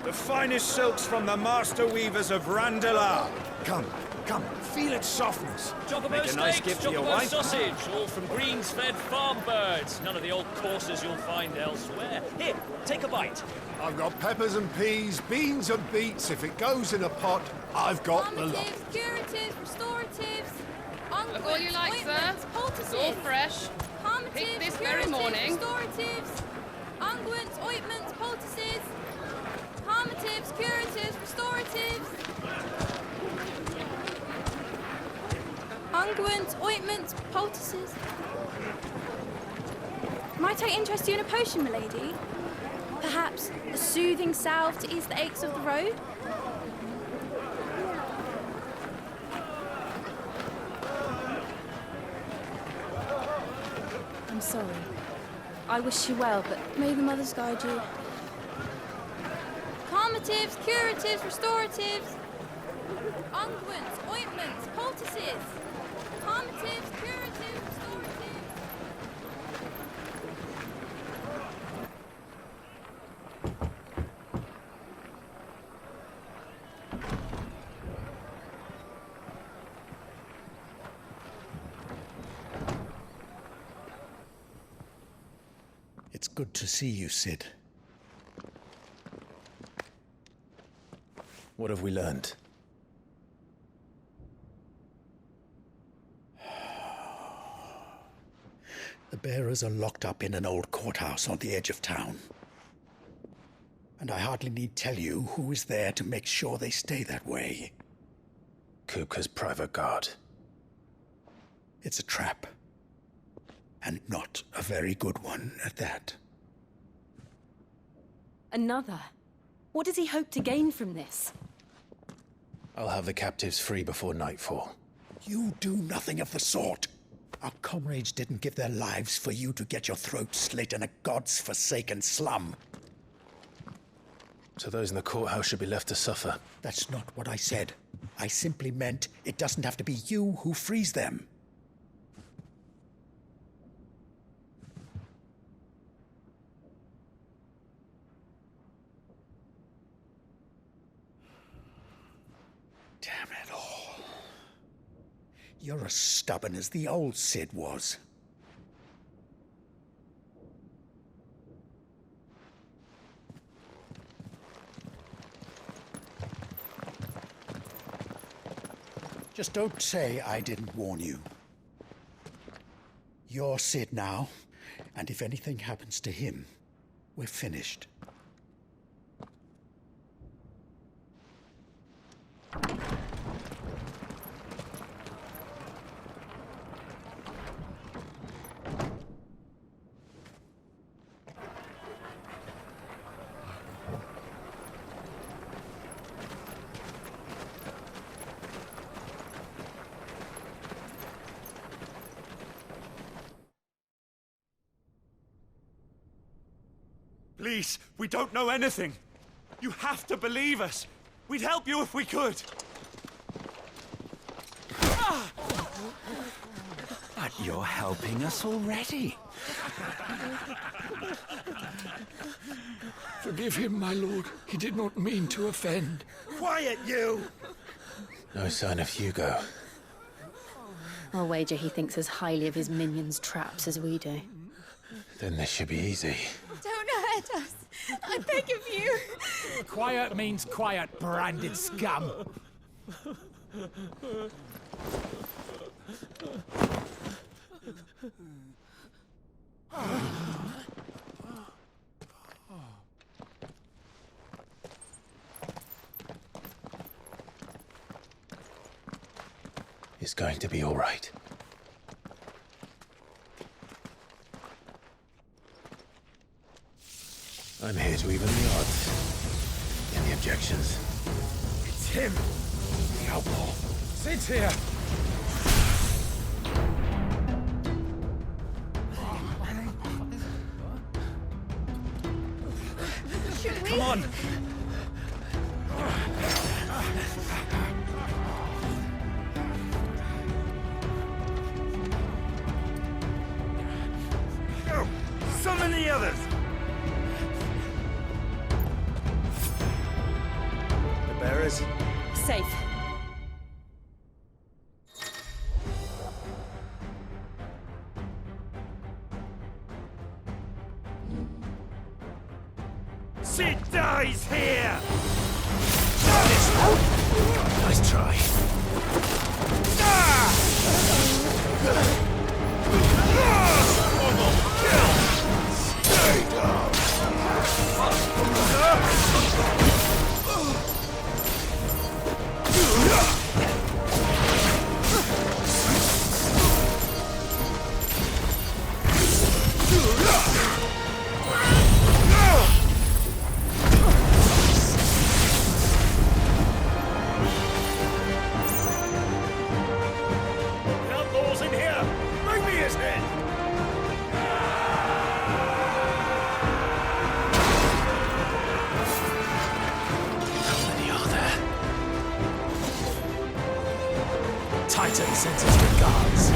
The finest silks from the master weavers of Randalar. Come, come, feel its softness. Chocobo Make a nice steaks, gift to your chocobo wife. sausage, all from greens-fed farm birds. None of the old courses you'll find elsewhere. Here, take a bite. I've got peppers and peas, beans and beets. If it goes in a pot, I've got the lot. Calmatives, curatives, restoratives, Look all you like, sir. It's all fresh. Picked this very morning. Restoratives, unguents, ointments, poultices. Calmatives, curatives, restoratives. Unguents, ointments, poultices. Might I interest you in a potion, milady? Perhaps a soothing salve to ease the aches of the road? I'm sorry. I wish you well, but may the mothers guide you. Calmatives, curatives, restoratives. Unguents, ointments, poultices. Calmatives, curatives, restoratives. It's good to see you, Sid. What have we learned? The bearers are locked up in an old courthouse on the edge of town. And I hardly need tell you who is there to make sure they stay that way. Kupka's private guard. It's a trap. And not a very good one at that. Another? What does he hope to gain from this? I'll have the captives free before nightfall. You do nothing of the sort. Our comrades didn't give their lives for you to get your throat slit in a god's forsaken slum. So those in the courthouse should be left to suffer. That's not what I said. I simply meant it doesn't have to be you who frees them. Damn it all. You're as stubborn as the old Sid was. Just don't say I didn't warn you. You're Sid now, and if anything happens to him, we're finished. Please, we don't know anything. You have to believe us. We'd help you if we could. But you're helping us already. Forgive him, my lord. He did not mean to offend. Quiet, you! No sign of Hugo. I'll wager he thinks as highly of his minions' traps as we do. Then this should be easy. Don't hurt us. I beg of you. Quiet means quiet, branded scum. It's going to be all right. I'm here to even the odds. Any objections? It's him! The outlaw. Sid's here. Should we? Come on! Go! Summon the others! bearers? Safe. She dies here! Nice try. Outlaws in here! Bring me his head! Titan sends his regards.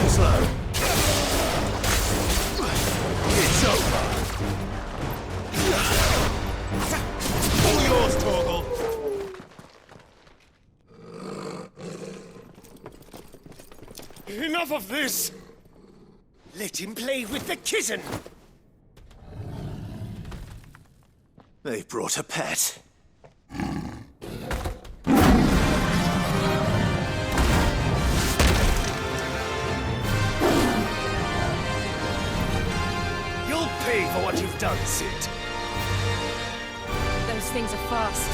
Slow. It's over. All yours, Torgal! Enough of this! Let him play with the kitten! They brought a pet. You'll pay for what you've done, Sid. Those things are fast.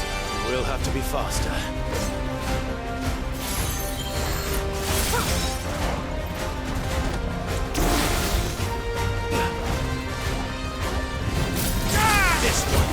We'll have to be faster. This one.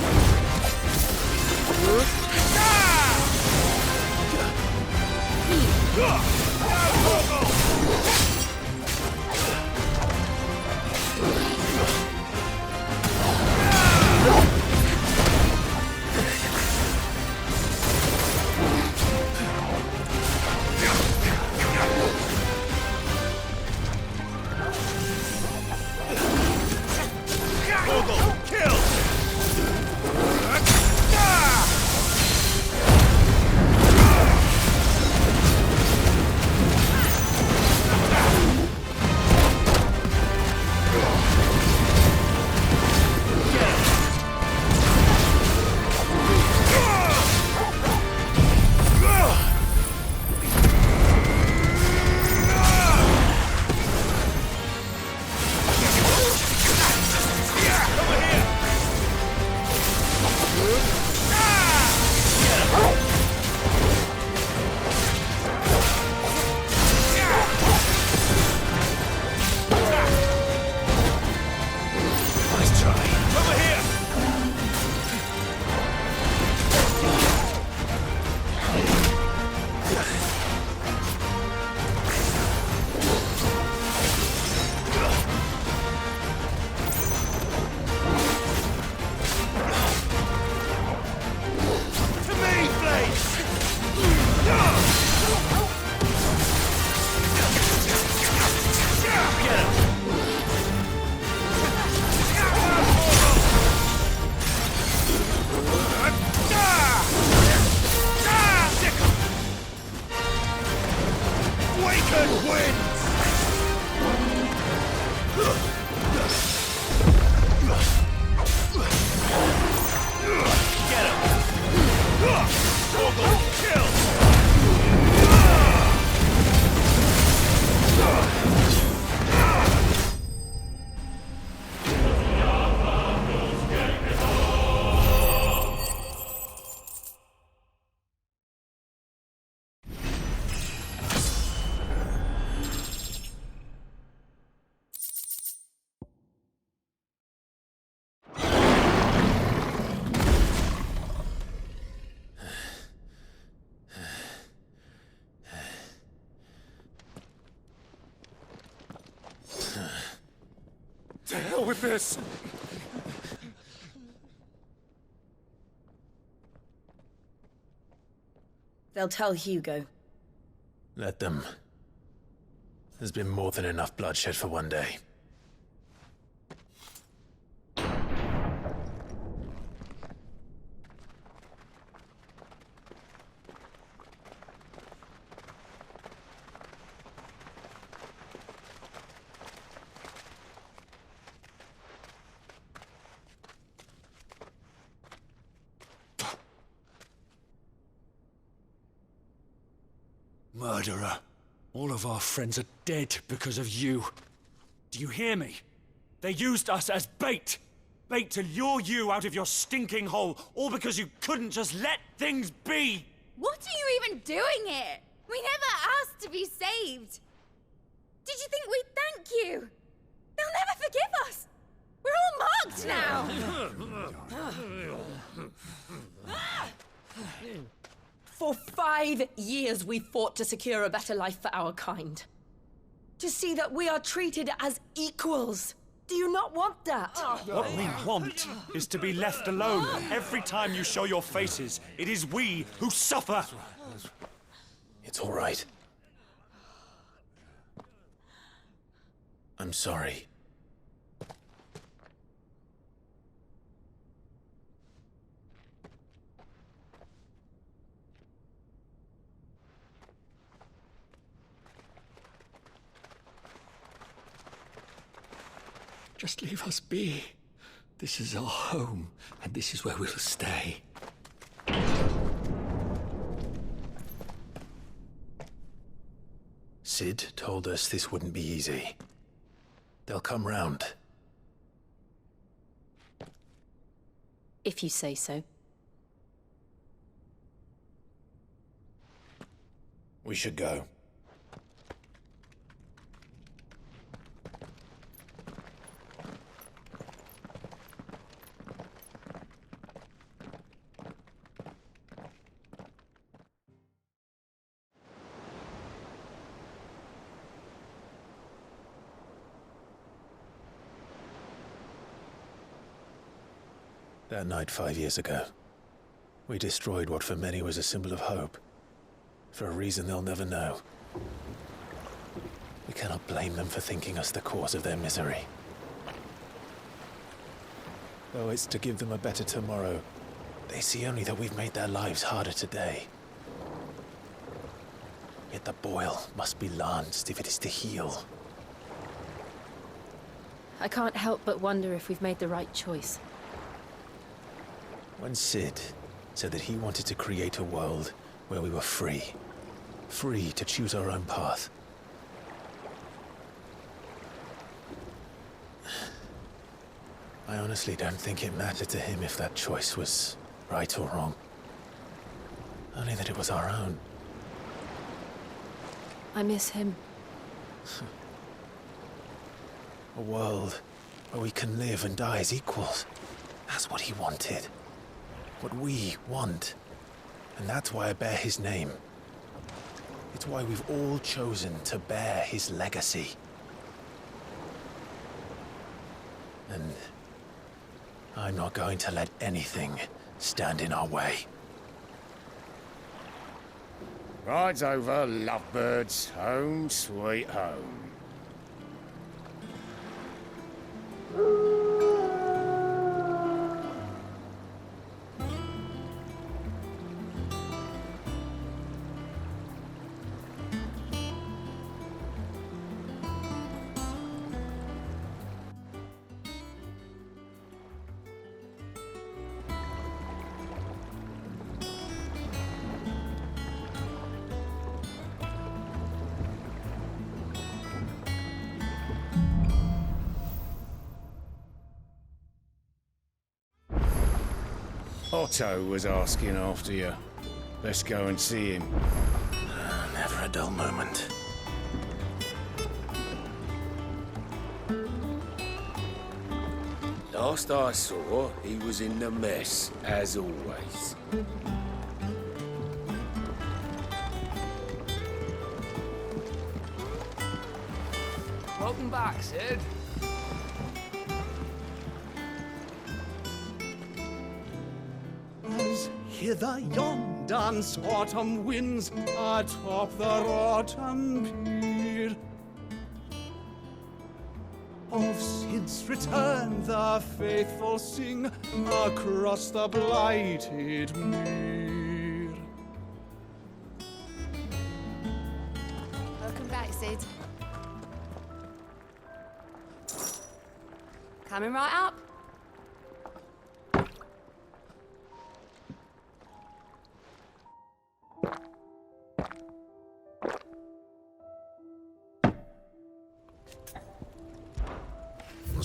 with this. They'll tell Hugo. Let them. There's been more than enough bloodshed for one day. Murderer. All of our friends are dead because of you. Do you hear me? They used us as bait. Bait to lure you out of your stinking hole, all because you couldn't just let things be. What are you even doing here? We never asked to be saved. Did you think we'd thank you? They'll never forgive us. We're all marked now. For 5 years we fought to secure a better life for our kind. To see that we are treated as equals. Do you not want that? What we want is to be left alone. Every time you show your faces, it is we who suffer. It's all right. I'm sorry. Just leave us be. This is our home, and this is where we'll stay. Sid told us this wouldn't be easy. They'll come round. If you say so. We should go. That night 5 years ago, we destroyed what for many was a symbol of hope. For a reason they'll never know. We cannot blame them for thinking us the cause of their misery. Though it's to give them a better tomorrow, they see only that we've made their lives harder today. Yet the boil must be lanced if it is to heal. I can't help but wonder if we've made the right choice. When Sid said that he wanted to create a world where we were free. Free to choose our own path. I honestly don't think it mattered to him if that choice was right or wrong. Only that it was our own. I miss him. A world where we can live and die as equals. That's what he wanted. What we want. And that's why I bear his name. It's why we've all chosen to bear his legacy. And I'm not going to let anything stand in our way. Rides over, lovebirds. Home, sweet home. Otto was asking after you. Let's go and see him. Never a dull moment. Last I saw, he was in the mess, as always. Welcome back, Sid. hither yon dance autumn winds atop the rotten pier. Of Sid's return the faithful sing across the blighted mere. Welcome back, Sid. Coming right up.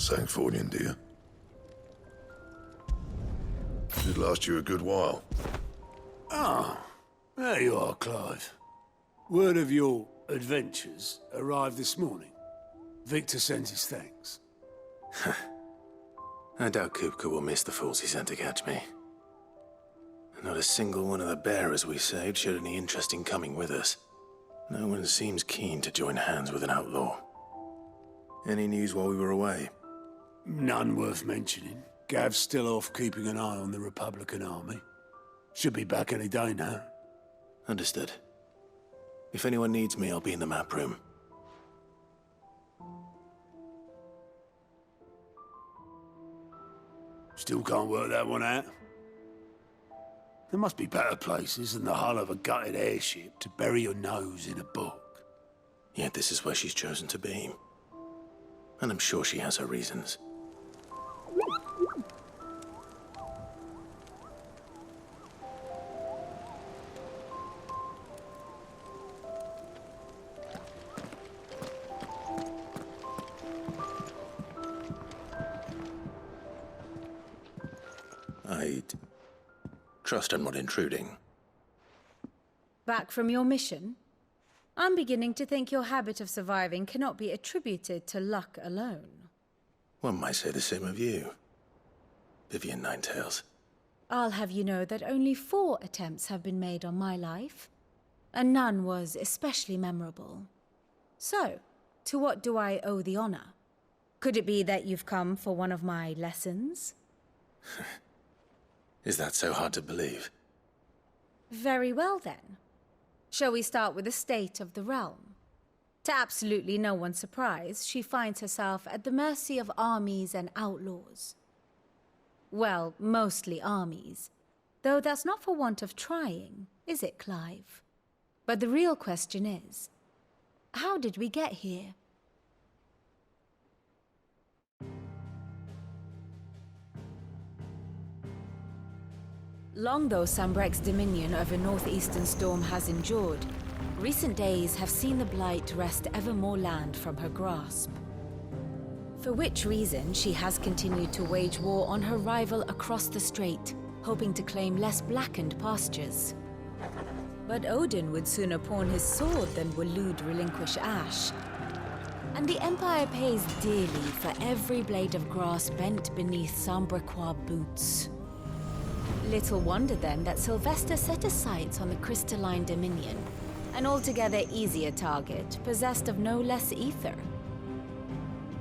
Thanks for you, dear. Did last you a good while. Ah, there you are, Clive. Word of your adventures arrived this morning. Victor sends his thanks. I doubt Kupka will miss the fools he sent to catch me. Not a single one of the bearers we saved showed any interest in coming with us. No one seems keen to join hands with an outlaw. Any news while we were away? None worth mentioning. Gav's still off keeping an eye on the Republican army. Should be back any day now. Understood. If anyone needs me, I'll be in the map room. Still can't work that one out. There must be better places than the hull of a gutted airship to bury your nose in a book. Yet this is where she's chosen to be. And I'm sure she has her reasons. I'd trust I'm not intruding. Back from your mission? I'm beginning to think your habit of surviving cannot be attributed to luck alone. One might say the same of you, Vivian Ninetails. I'll have you know that only 4 attempts have been made on my life, and none was especially memorable. So, to what do I owe the honor? Could it be that you've come for one of my lessons? Is that so hard to believe? Very well then. Shall we start with the state of the realm? To absolutely no one's surprise, she finds herself at the mercy of armies and outlaws. Well, mostly armies. Though that's not for want of trying, is it, Clive? But the real question is, how did we get here? Long though Sambrek's dominion over northeastern storm has endured, recent days have seen the Blight wrest ever more land from her grasp. For which reason she has continued to wage war on her rival across the strait, hoping to claim less blackened pastures. But Odin would sooner pawn his sword than Waloed relinquish Ash. And the Empire pays dearly for every blade of grass bent beneath Sambrequois boots. Little wonder then that Sylvester set his sights on the crystalline dominion, an altogether easier target, possessed of no less ether.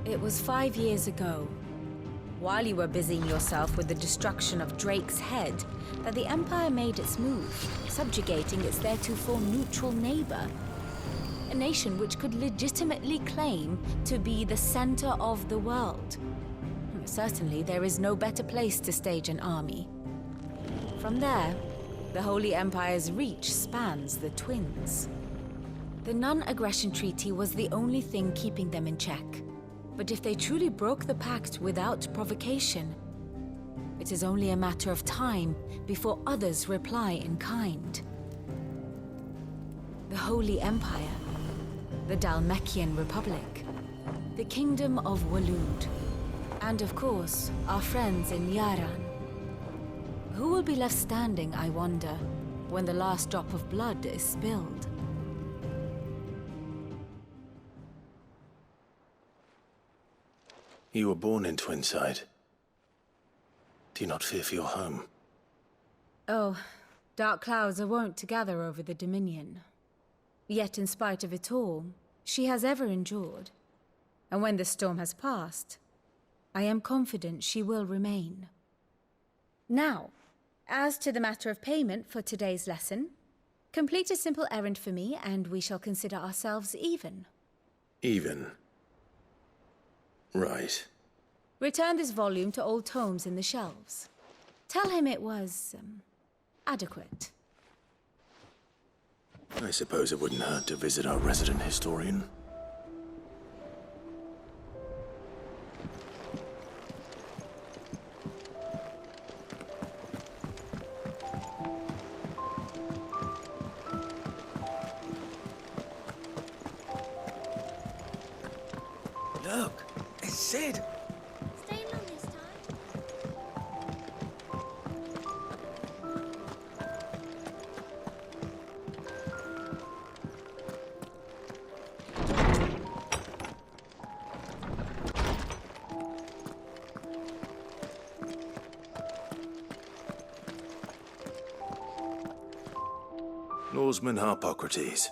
It was 5 years ago, while you were busying yourself with the destruction of Drake's head, that the Empire made its move, subjugating its theretofore neutral neighbor. A nation which could legitimately claim to be the center of the world. Certainly, there is no better place to stage an army. From there, the Holy Empire's reach spans the Twins. The non-aggression treaty was the only thing keeping them in check. But if they truly broke the pact without provocation, it is only a matter of time before others reply in kind. The Holy Empire, the Dhalmekian Republic, the Kingdom of Waloed, and of course, our friends in Yaran. Who will be left standing, I wonder, when the last drop of blood is spilled? You were born in Twinside. Do you not fear for your home? Oh, dark clouds are wont to gather over the Dominion. Yet in spite of it all, she has ever endured. And when the storm has passed, I am confident she will remain. Now, As to the matter of payment for today's lesson, complete a simple errand for me and we shall consider ourselves even. Even? Right. Return this volume to old tomes in the shelves. Tell him it was, adequate. I suppose it wouldn't hurt to visit our resident historian. Look, it's Sid. Stay long this time. Norseman Harpocrates.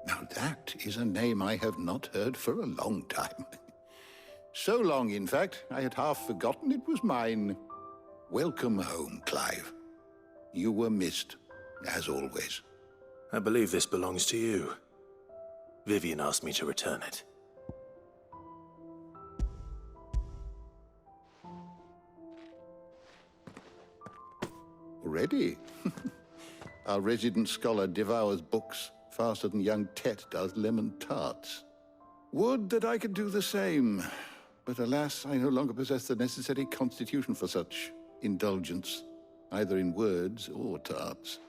Now that is a name I have not heard for a long time. So long, in fact, I had half forgotten it was mine. Welcome home, Clive. You were missed, as always. I believe this belongs to you. Vivian asked me to return it. Already? Our resident scholar devours books faster than young Tet does lemon tarts. Would that I could do the same. But alas, I no longer possess the necessary constitution for such indulgence, either in words or tarts.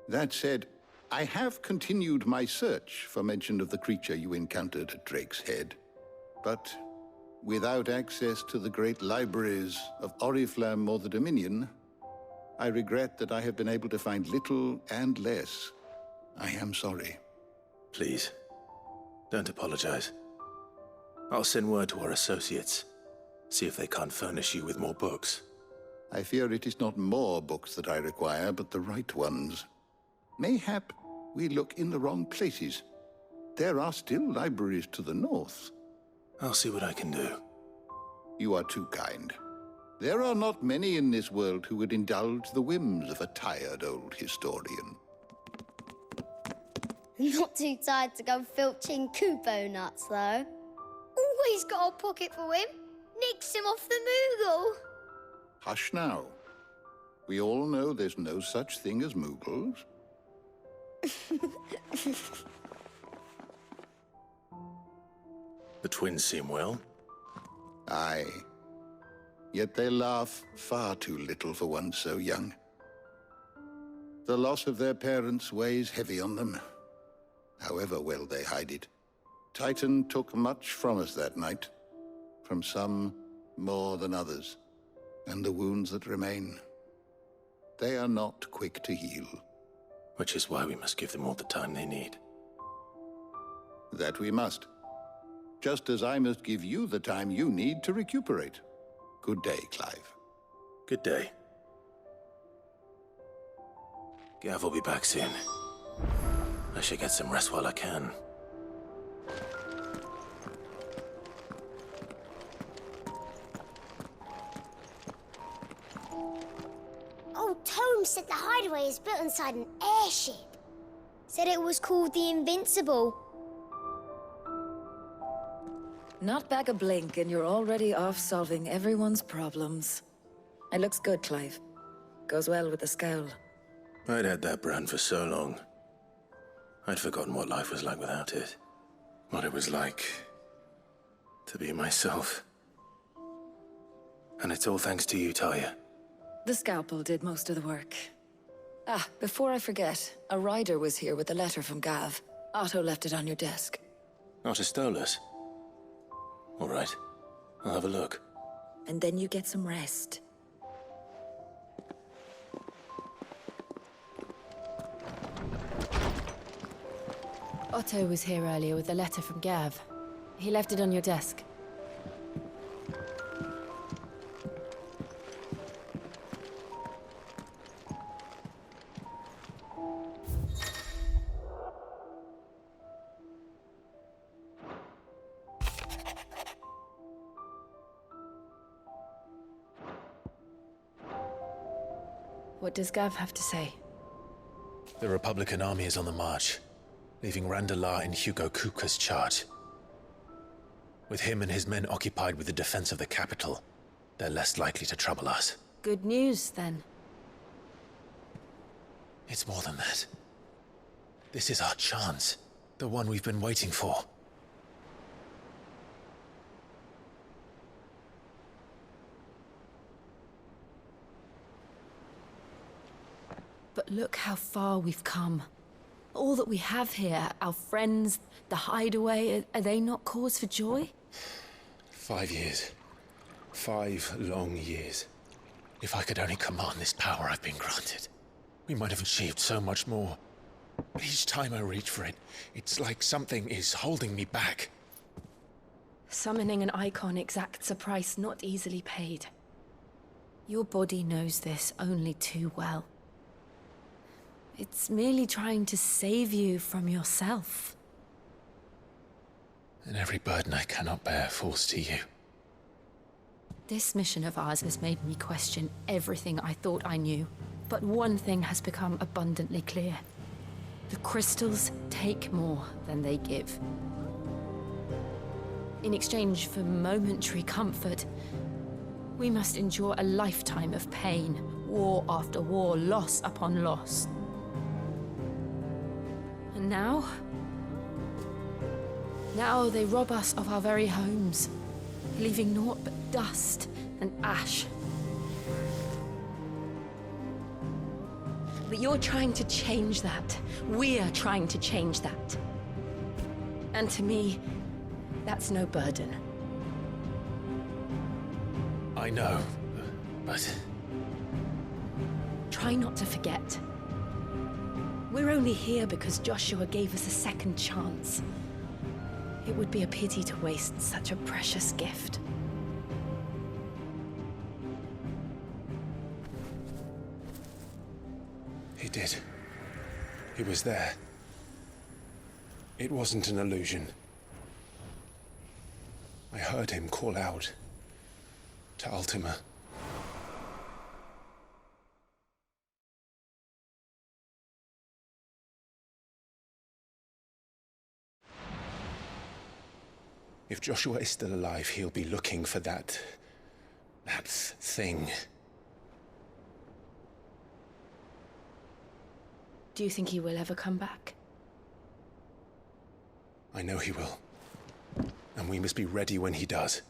That said, I have continued my search for mention of the creature you encountered at Drake's Head. But without access to the great libraries of Oriflamme or the Dominion, I regret that I have been able to find little and less. I am sorry. Please, don't apologize. I'll send word to our associates. See if they can't furnish you with more books. I fear it is not more books that I require, but the right ones. Mayhap we look in the wrong places. There are still libraries to the north. I'll see what I can do. You are too kind. There are not many in this world who would indulge the whims of a tired old historian. Not too tired to go filching Kupo nuts, though. Always got a pocket for him. Nicks him off the Moogle. Hush now. We all know there's no such thing as Moogles. The twins seem well. Aye. Yet they laugh far too little for one so young. The loss of their parents weighs heavy on them, however well they hide it. Titan took much from us that night, from some more than others, and the wounds that remain, they are not quick to heal. Which is why we must give them all the time they need. That we must. Just as I must give you the time you need to recuperate. Good day, Clive. Good day. Gav will be back soon. I should get some rest while I can. Old Tome said the Hideaway is built inside an airship. Said it was called the Invincible. Not back a blink and you're already off solving everyone's problems. It looks good, Clive. Goes well with the scowl. I'd had that brand for so long. I'd forgotten what life was like without it. What it was like to be myself. And it's all thanks to you, Talia. The scalpel did most of the work. Ah, before I forget, a rider was here with a letter from Gav. Otto left it on your desk. Otto stole us. All right, I'll have a look. And then you get some rest. Otto was here earlier with a letter from Gav. He left it on your desk. What does Gav have to say? The Republican army is on the march, leaving Randalar in Hugo Kuka's charge. With him and his men occupied with the defense of the capital, they're less likely to trouble us. Good news, then. It's more than that. This is our chance. The one we've been waiting for. But look how far we've come. All that we have here, our friends, the Hideaway, are they not cause for joy? 5 years. 5 long years. If I could only command this power I've been granted, we might have achieved so much more. But each time I reach for it, it's like something is holding me back. Summoning an icon exacts a price not easily paid. Your body knows this only too well. It's merely trying to save you from yourself. And every burden I cannot bear falls to you. This mission of ours has made me question everything I thought I knew. But one thing has become abundantly clear. The crystals take more than they give. In exchange for momentary comfort, we must endure a lifetime of pain, war after war, loss upon loss. And now they rob us of our very homes, leaving naught but dust and ash. But you're trying to change that. We're trying to change that. And to me, that's no burden. I know, but... Try not to forget. We're only here because Joshua gave us a second chance. It would be a pity to waste such a precious gift. He did. He was there. It wasn't an illusion. I heard him call out to Ultima. If Joshua is still alive, he'll be looking for that thing. Do you think he will ever come back? I know he will. And we must be ready when he does.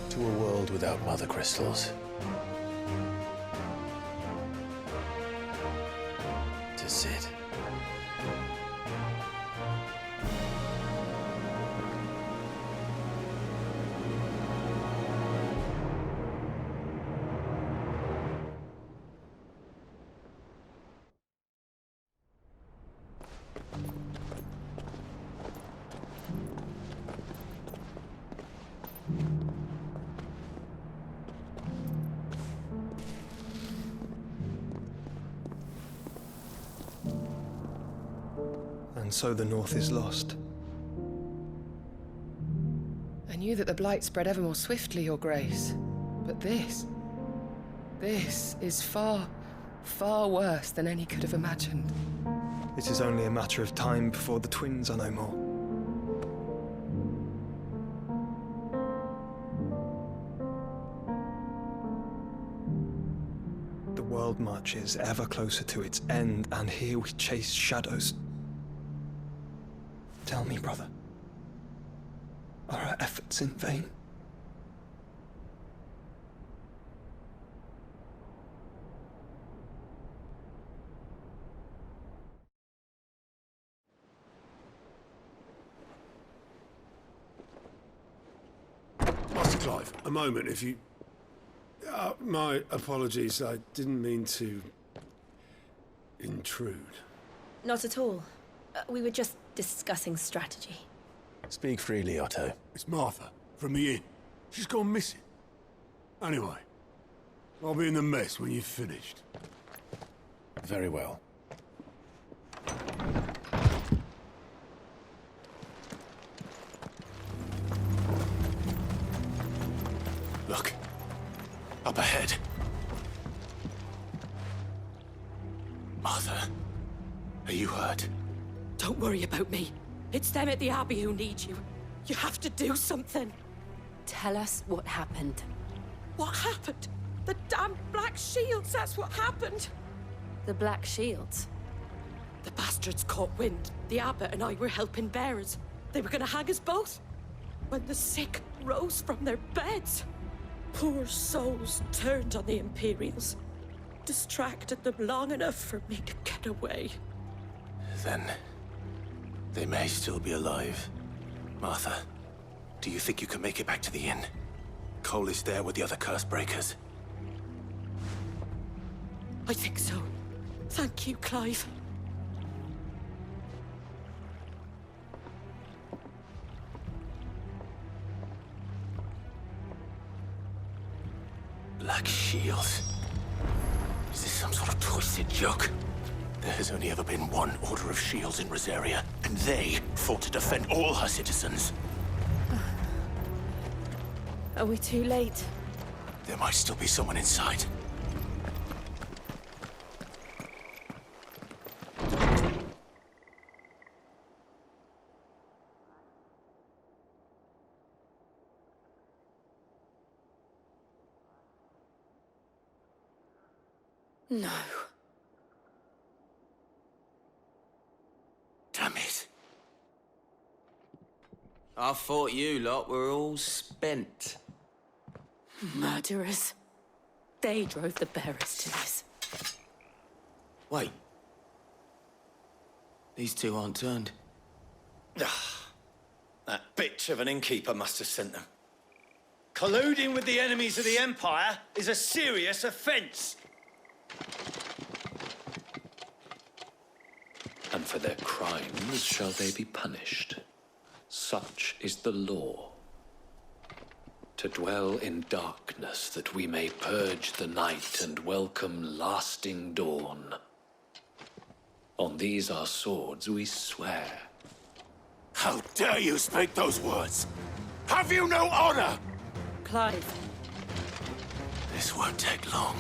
To a world without mother crystals. To Sid. And so the North is lost. I knew that the Blight spread ever more swiftly, Your Grace. But this is far, far worse than any could have imagined. It is only a matter of time before the twins are no more. The world marches ever closer to its end, and here we chase shadows. Tell me, brother, are our efforts in vain? Master Clive, a moment, if you... my apologies, I didn't mean to... intrude. Not at all. We were just discussing strategy. Speak freely, Otto. It's Martha, from the inn. She's gone missing. Anyway, I'll be in the mess when you've finished. Very well. Look. Up ahead. Martha, are you hurt? Don't worry about me. It's them at the Abbey who need you. You have to do something. Tell us what happened. What happened? The damn Black Shields, that's what happened. The Black Shields? The bastards caught wind. The abbot and I were helping bearers. They were gonna hang us both. When the sick rose from their beds, poor souls turned on the Imperials. Distracted them long enough for me to get away. Then they may still be alive. Martha, do you think you can make it back to the inn? Cole is there with the other curse breakers. I think so. Thank you, Clive. Black Shields. Is this some sort of twisted joke? There has only ever been one Order of Shields in Rosaria, and they fought to defend all her citizens. Are we too late? There might still be someone inside. No. Damn it. I thought you lot were all spent. Murderers. They drove the bearers to this. Wait. These two aren't turned. That bitch of an innkeeper must have sent them. Colluding with the enemies of the Empire is a serious offence. And for their crimes shall they be punished. Such is the law. To dwell in darkness that we may purge the night and welcome lasting dawn. On these our swords we swear. How dare you speak those words? Have you no honor? Clive. This won't take long.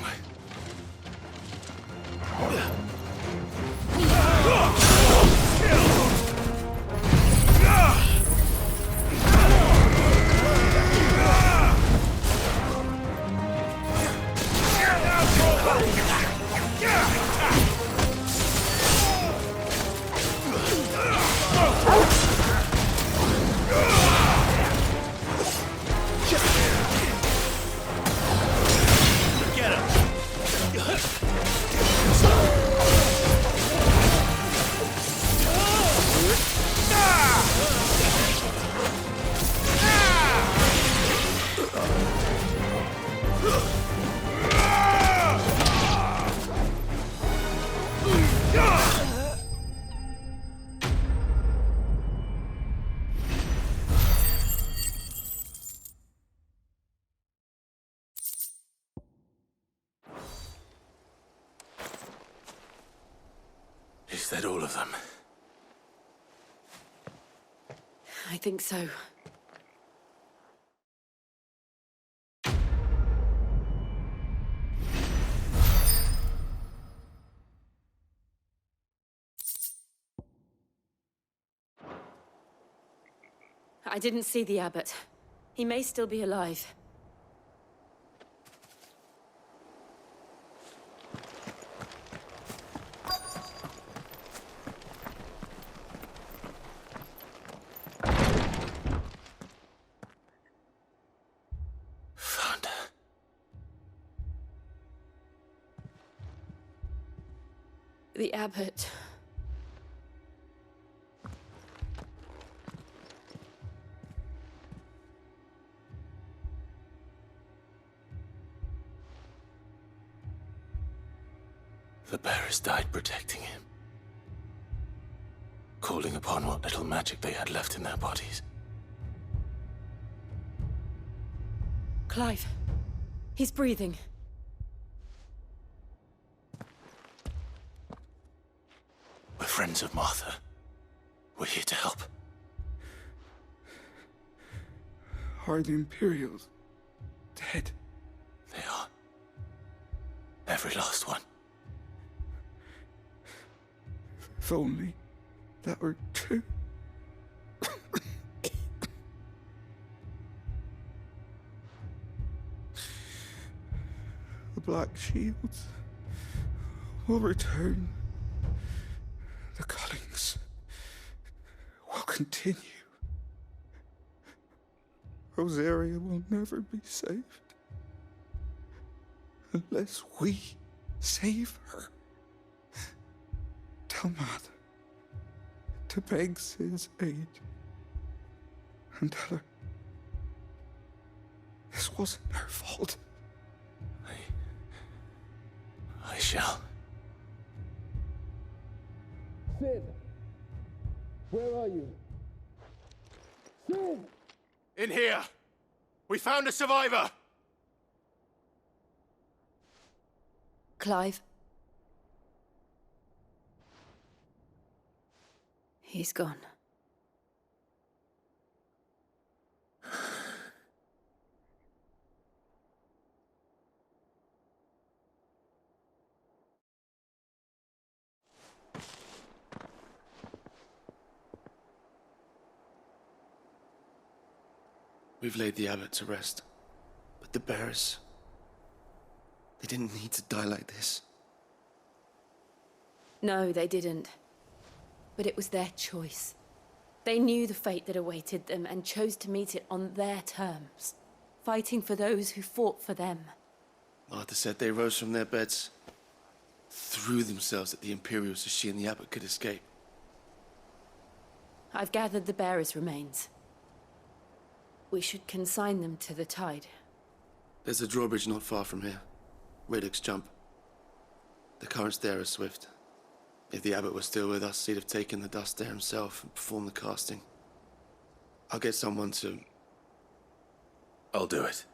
Is that all of them? I think so. I didn't see the abbot. He may still be alive. The abbot. The bearers died protecting him. Calling upon what little magic they had left in their bodies. Clive. He's breathing. friends of Martha. We're here to help. Are the Imperials dead? They are. Every last one. If only that were true. The Black Shields will return. The cuttings will continue. Rosaria will never be saved unless we save her. Tell Matt to beg his aid and tell her this wasn't her fault. I shall. Sid! Where are you? Sid! In here! We found a survivor! Clive. He's gone. We've laid the abbot to rest, but the bearers, they didn't need to die like this. No, they didn't. But it was their choice. They knew the fate that awaited them and chose to meet it on their terms, fighting for those who fought for them. Martha said they rose from their beds, threw themselves at the Imperials so she and the abbot could escape. I've gathered the bearers' remains. We should consign them to the tide. There's a drawbridge not far from here. Radix jump. The currents there are swift. If the abbot was still with us, he'd have taken the dust there himself and performed the casting. I'll get someone to... I'll do it.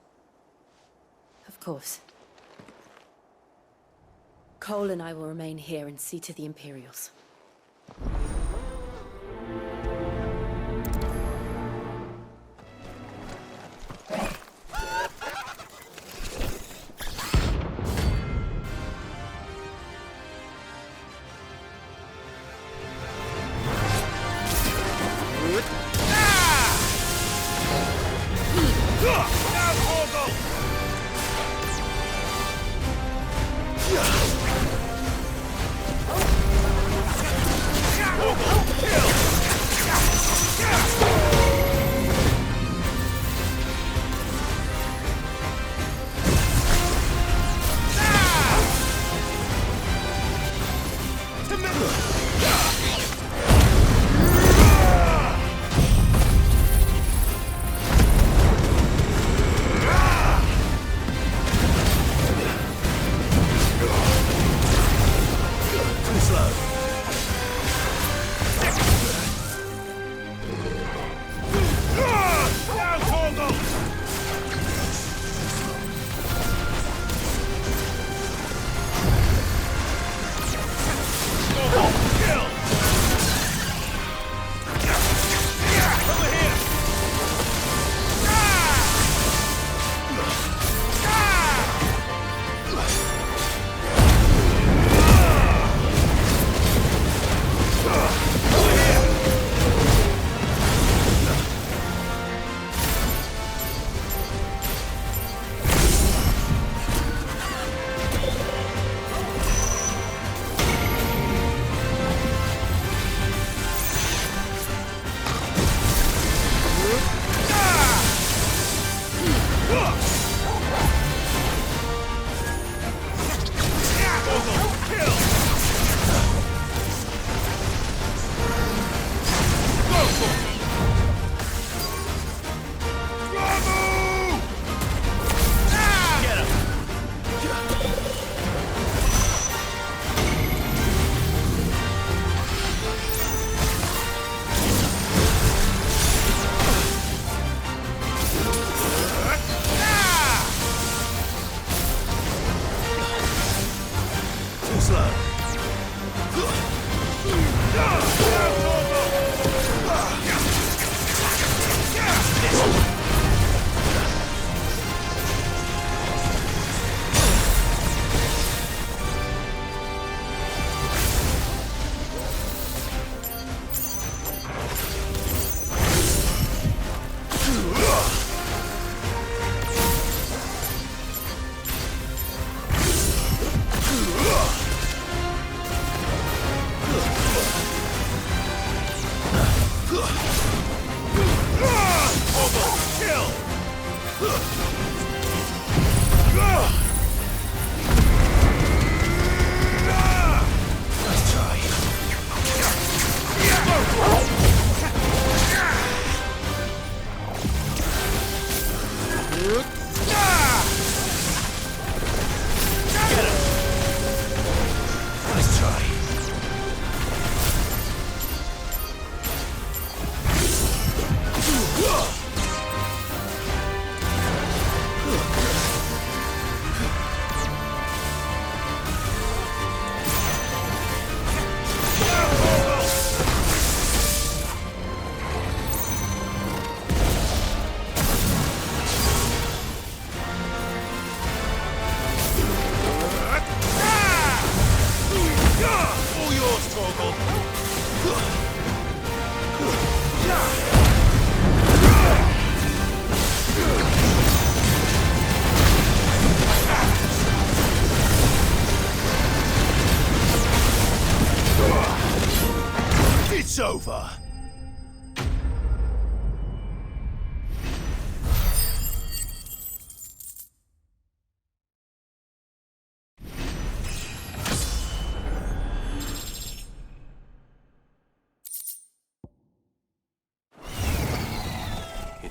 Of course. Cole and I will remain here and see to the Imperials.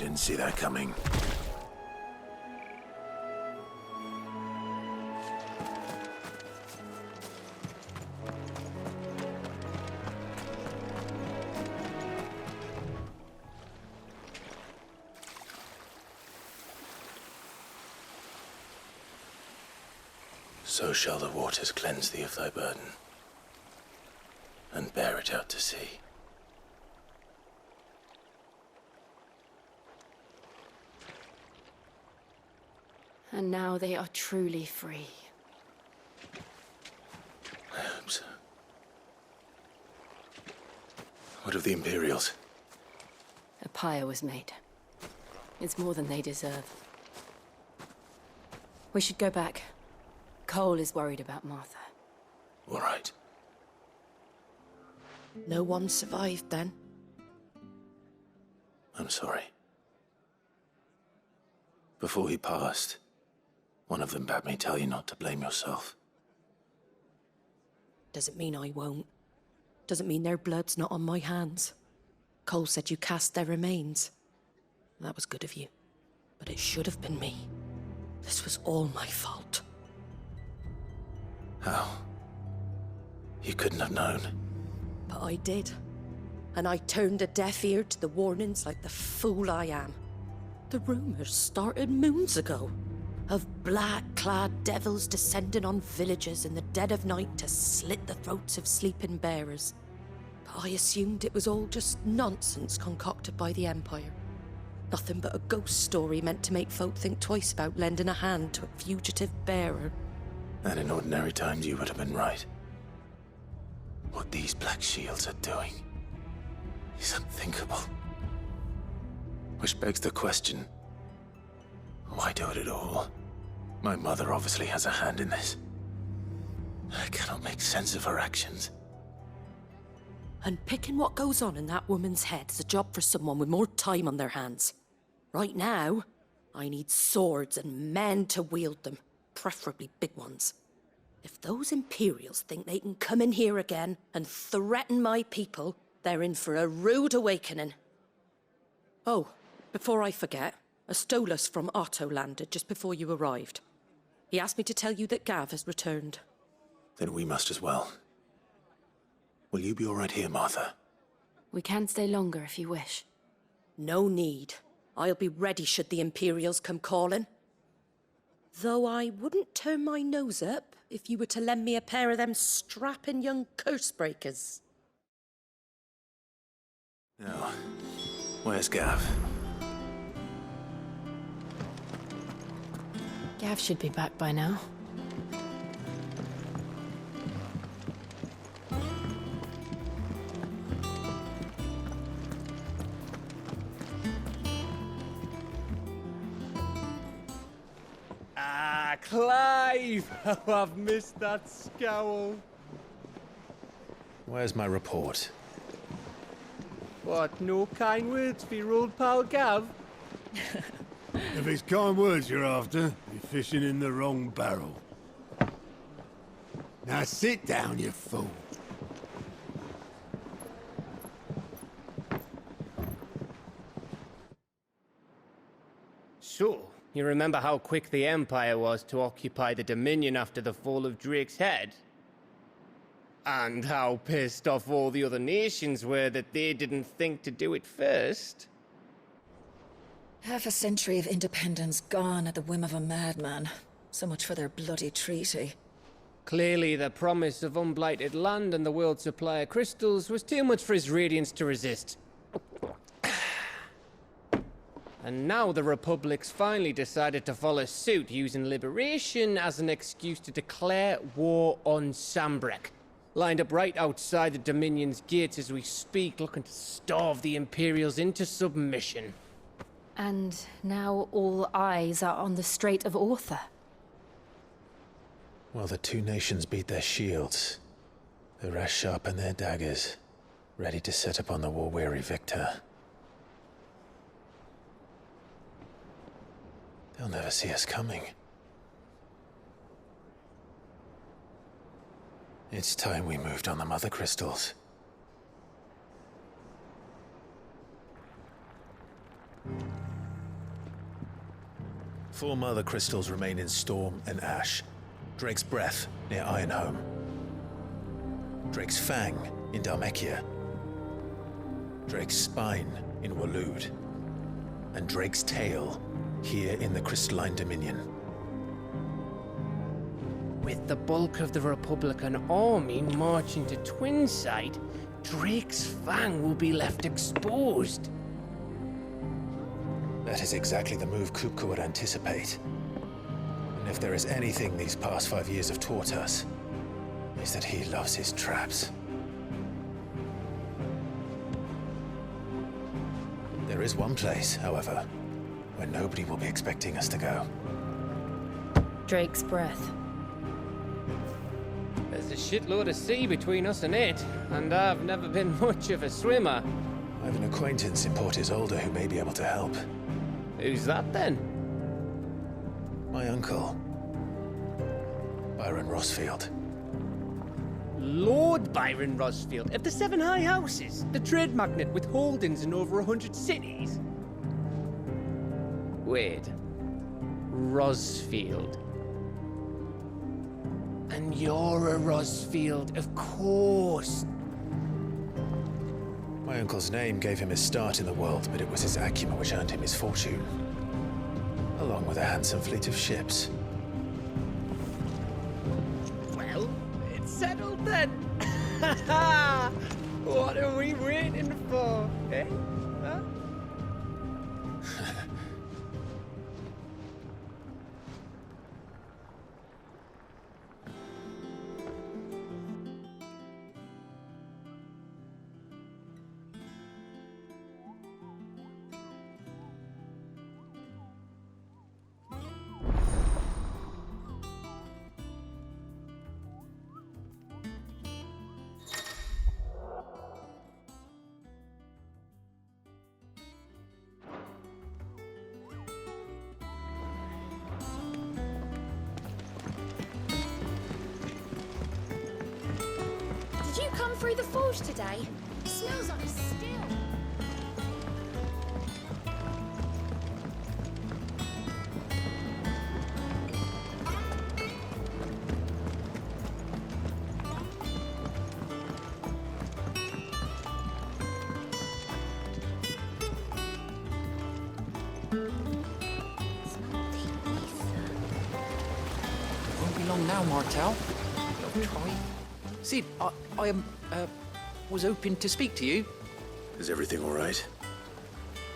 didn't see that coming. So shall the waters cleanse thee of thy burden, and bear it out to sea. And now they are truly free. I hope so. What of the Imperials? A pyre was made. It's more than they deserve. We should go back. Cole is worried about Martha. All right. No one survived then? I'm sorry. Before he passed, one of them bade me tell you not to blame yourself. Doesn't mean I won't. Doesn't mean their blood's not on my hands. Cole said you cast their remains. That was good of you. But it should have been me. This was all my fault. How? You couldn't have known. But I did. And I turned a deaf ear to the warnings like the fool I am. The rumors started moons ago. Of black-clad devils descending on villages in the dead of night to slit the throats of sleeping bearers. But I assumed it was all just nonsense concocted by the Empire. Nothing but a ghost story meant to make folk think twice about lending a hand to a fugitive bearer. And in ordinary times you would have been right. What these Black Shields are doing is unthinkable. Which begs the question, why do it at all? My mother obviously has a hand in this. I cannot make sense of her actions. And picking what goes on in that woman's head is a job for someone with more time on their hands. Right now, I need swords and men to wield them, preferably big ones. If those Imperials think they can come in here again and threaten my people, they're in for a rude awakening. Oh, before I forget, a Stolas from Auldhyl landed just before you arrived. He asked me to tell you that Gav has returned. Then we must as well. Will you be all right here, Martha? We can stay longer if you wish. No need. I'll be ready should the Imperials come calling. Though I wouldn't turn my nose up if you were to lend me a pair of them strapping young curse-breakers. No. Where's Gav? Gav should be back by now. Ah, Clive! Oh, I've missed that scowl. Where's my report? What, no kind words for your old pal Gav? If it's kind words you're after, you're fishing in the wrong barrel. Now sit down, you fool. So, you remember how quick the Empire was to occupy the Dominion after the fall of Drake's head? And how pissed off all the other nations were that they didn't think to do it first? Half a century of independence gone at the whim of a madman. So much for their bloody treaty. Clearly, the promise of unblighted land and the world's supply of crystals was too much for his radiance to resist. And now the Republic's finally decided to follow suit, using liberation as an excuse to declare war on Sambrek. Lined up right outside the Dominion's gates as we speak, looking to starve the Imperials into submission. And now all eyes are on the Strait of Author. Well, the two nations beat their shields. The rest sharpen their daggers, ready to set upon the war-weary victor. They'll never see us coming. It's time we moved on the Mother Crystals. 4 mother crystals remain in Storm and Ash. Drake's Breath near Ironhome. Drake's Fang in Dhalmekia. Drake's Spine in Waloed. And Drake's Tail here in the Crystalline Dominion. With the bulk of the Republican army marching to Twinside, Drake's Fang will be left exposed. That is exactly the move Kupka would anticipate. And if there is anything these past 5 years have taught us, is that he loves his traps. There is one place, however, where nobody will be expecting us to go. Drake's Breath. There's a shitload of sea between us and it, and I've never been much of a swimmer. I have an acquaintance in Port Isolde who may be able to help. Who's that then? My uncle, Byron Rosfield. Lord Byron Rosfield of the 7 High Houses, the trade magnate with holdings in over 100 cities. Wait, Rosfield. And you're a Rosfield, of course. My uncle's name gave him his start in the world, but it was his acumen which earned him his fortune, along with a handsome fleet of ships. Well, it's settled then. What are we waiting for, eh? Huh? Did you come through the forge today? It smells like a still. Won't be long now, Martelle. I'll try. See, I was hoping to speak to you. Is everything all right?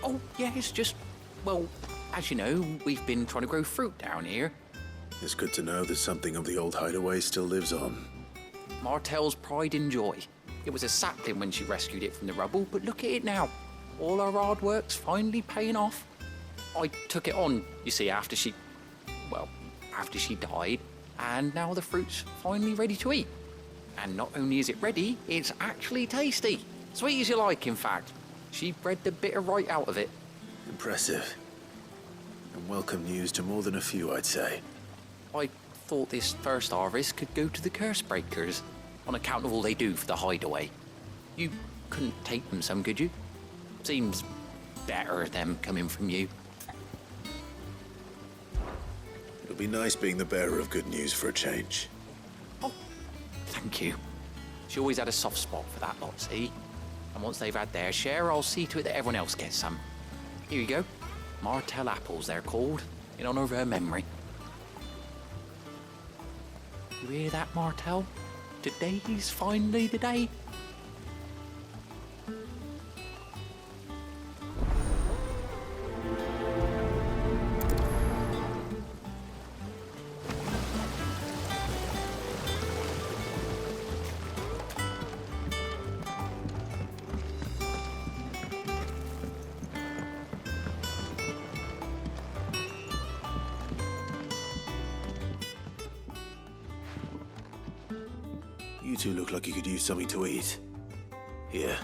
Oh, yeah, it's just, well, as you know, we've been trying to grow fruit down here. It's good to know that something of the old Hideaway still lives on. Martelle's pride and joy. It was a sapling when she rescued it from the rubble, but look at it now. All our hard work's finally paying off. I took it on, you see, after she died, and now the fruit's finally ready to eat. And not only is it ready, it's actually tasty. Sweet as you like, in fact. She bred the bitter right out of it. Impressive. And welcome news to more than a few, I'd say. I thought this first harvest could go to the curse breakers, on account of all they do for the Hideaway. You couldn't take them some, could you? Seems better them coming from you. It'll be nice being the bearer of good news for a change. Thank you. She always had a soft spot for that lot, see? And once they've had their share, I'll see to it that everyone else gets some. Here you go. Martelle apples, they're called, in honor of her memory. You hear that, Martelle? Today's finally the day. You two look like you could use something to eat. Here,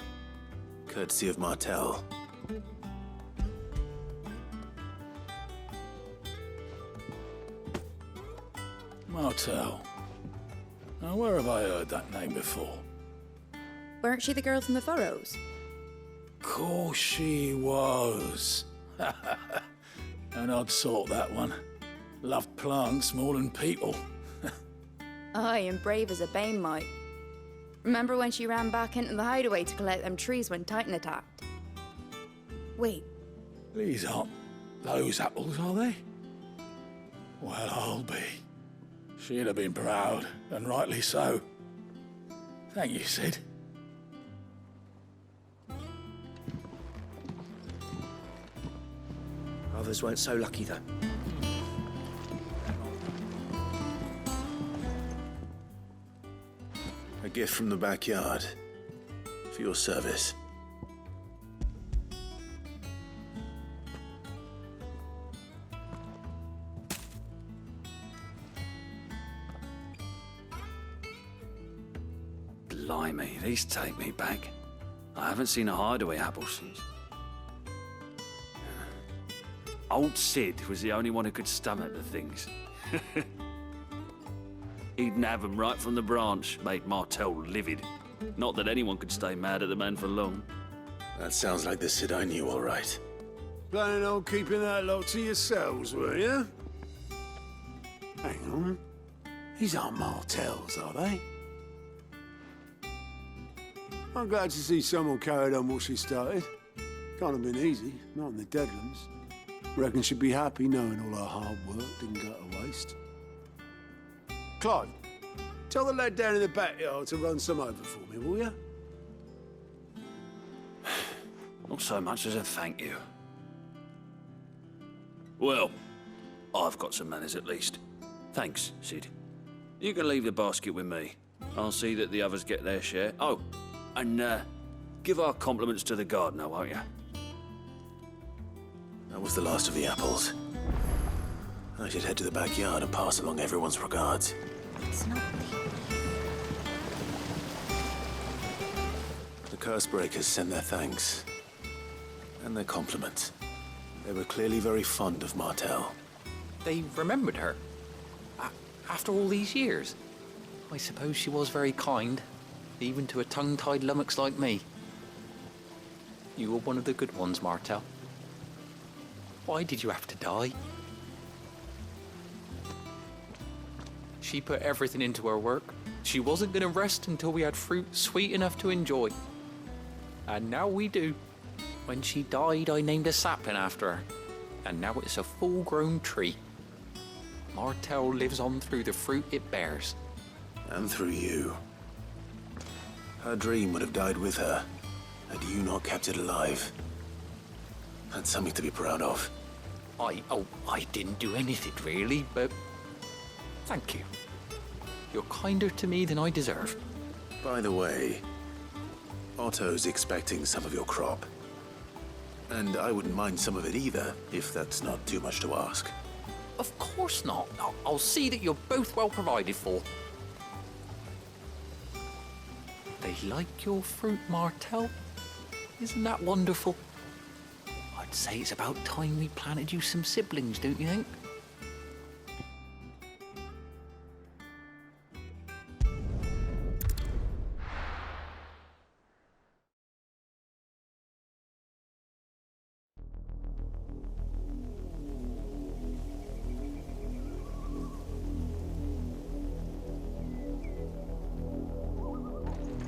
courtesy of Martelle. Martelle. Now, where have I heard that name before? Weren't she the girl from the Furrows? Course she was. An odd sort, that one. Loved plants more than people. Aye, and brave as a bane might. Remember when she ran back into the hideaway to collect them trees when Titan attacked? Wait, These aren't those apples, are they? Well, I'll be. She'd have been proud, and rightly so. Thank you, Sid. Others weren't so lucky, though. A gift from the backyard. For your service. Blimey, these take me back. I haven't seen a hideaway apple since. Old Sid was the only one who could stomach the things. He'd nab them right from the branch, made Martelle livid. Not that anyone could stay mad at the man for long. That sounds like the Sid I knew, all right. Planning on keeping that lot to yourselves, were you? Hang on. These aren't Martelle's, are they? I'm glad to see someone carried on what she started. Can't have been easy, not in the Deadlands. Reckon she'd be happy knowing all her hard work didn't go to waste. Clive, tell the lad down in the backyard to run some over for me, will you? Not so much as a thank you. Well, I've got some manners at least. Thanks, Sid. You can leave the basket with me. I'll see that the others get their share. Oh, and give our compliments to the gardener, won't you? That was the last of the apples. I should head to the backyard and pass along everyone's regards. It's not The Cursebreakers send their thanks. And their compliments. They were clearly very fond of Martelle. They remembered her. After all these years. I suppose she was very kind, even to a tongue-tied lummox like me. You were one of the good ones, Martelle. Why did you have to die? She put everything into her work. She wasn't going to rest until we had fruit sweet enough to enjoy. And now we do. When she died, I named a sapling after her. And now it's a full-grown tree. Martelle lives on through the fruit it bears. And through you. Her dream would have died with her, had you not kept it alive. That's something to be proud of. I didn't do anything really, but thank you. You're kinder to me than I deserve. By the way, Otto's expecting some of your crop. And I wouldn't mind some of it either, if that's not too much to ask. Of course not. I'll see that you're both well provided for. They like your fruit, Martelle. Isn't that wonderful? I'd say it's about time we planted you some siblings, don't you think?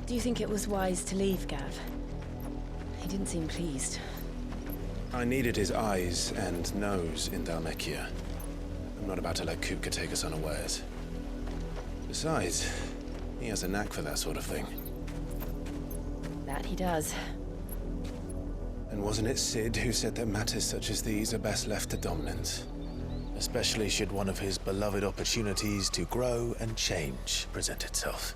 Do you think it was wise to leave, Gav? He didn't seem pleased. I needed his eyes and nose in Dhalmekia. I'm not about to let Kupka take us unawares. Besides, he has a knack for that sort of thing. That he does. And wasn't it Sid who said that matters such as these are best left to dominance? Especially should one of his beloved opportunities to grow and change present itself.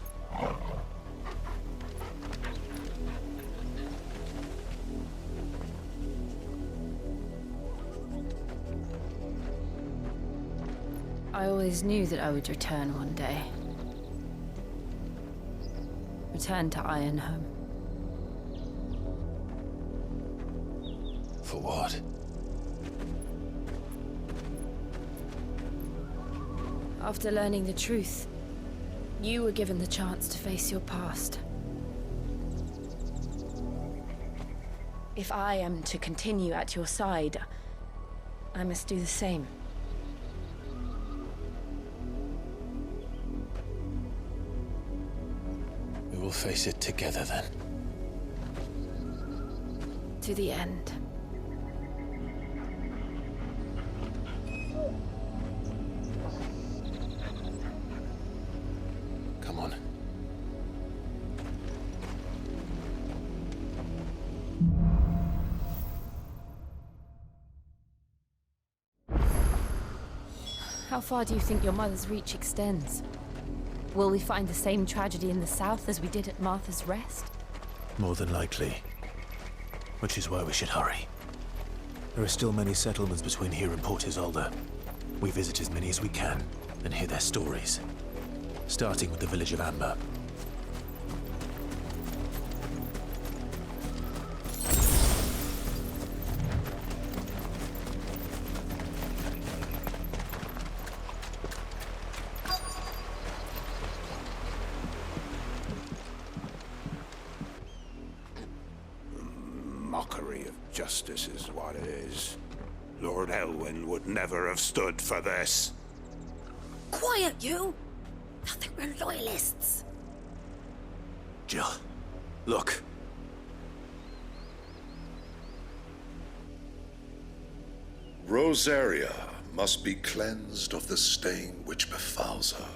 I always knew that I would return one day. Return to Ironhome. For what? After learning the truth, you were given the chance to face your past. If I am to continue at your side, I must do the same. will face it together then. To the end. Come on. How far do you think your mother's reach extends? Will we find the same tragedy in the south as we did at Martha's Rest? More than likely. Which is why we should hurry. There are still many settlements between here and Port Isolde. We visit as many as we can and hear their stories. Starting with the village of Amber. Mockery of justice is what it is. Lord Elwyn would never have stood for this. Quiet, you! I think we're loyalists. Jill, look. Rosaria must be cleansed of the stain which befouls her,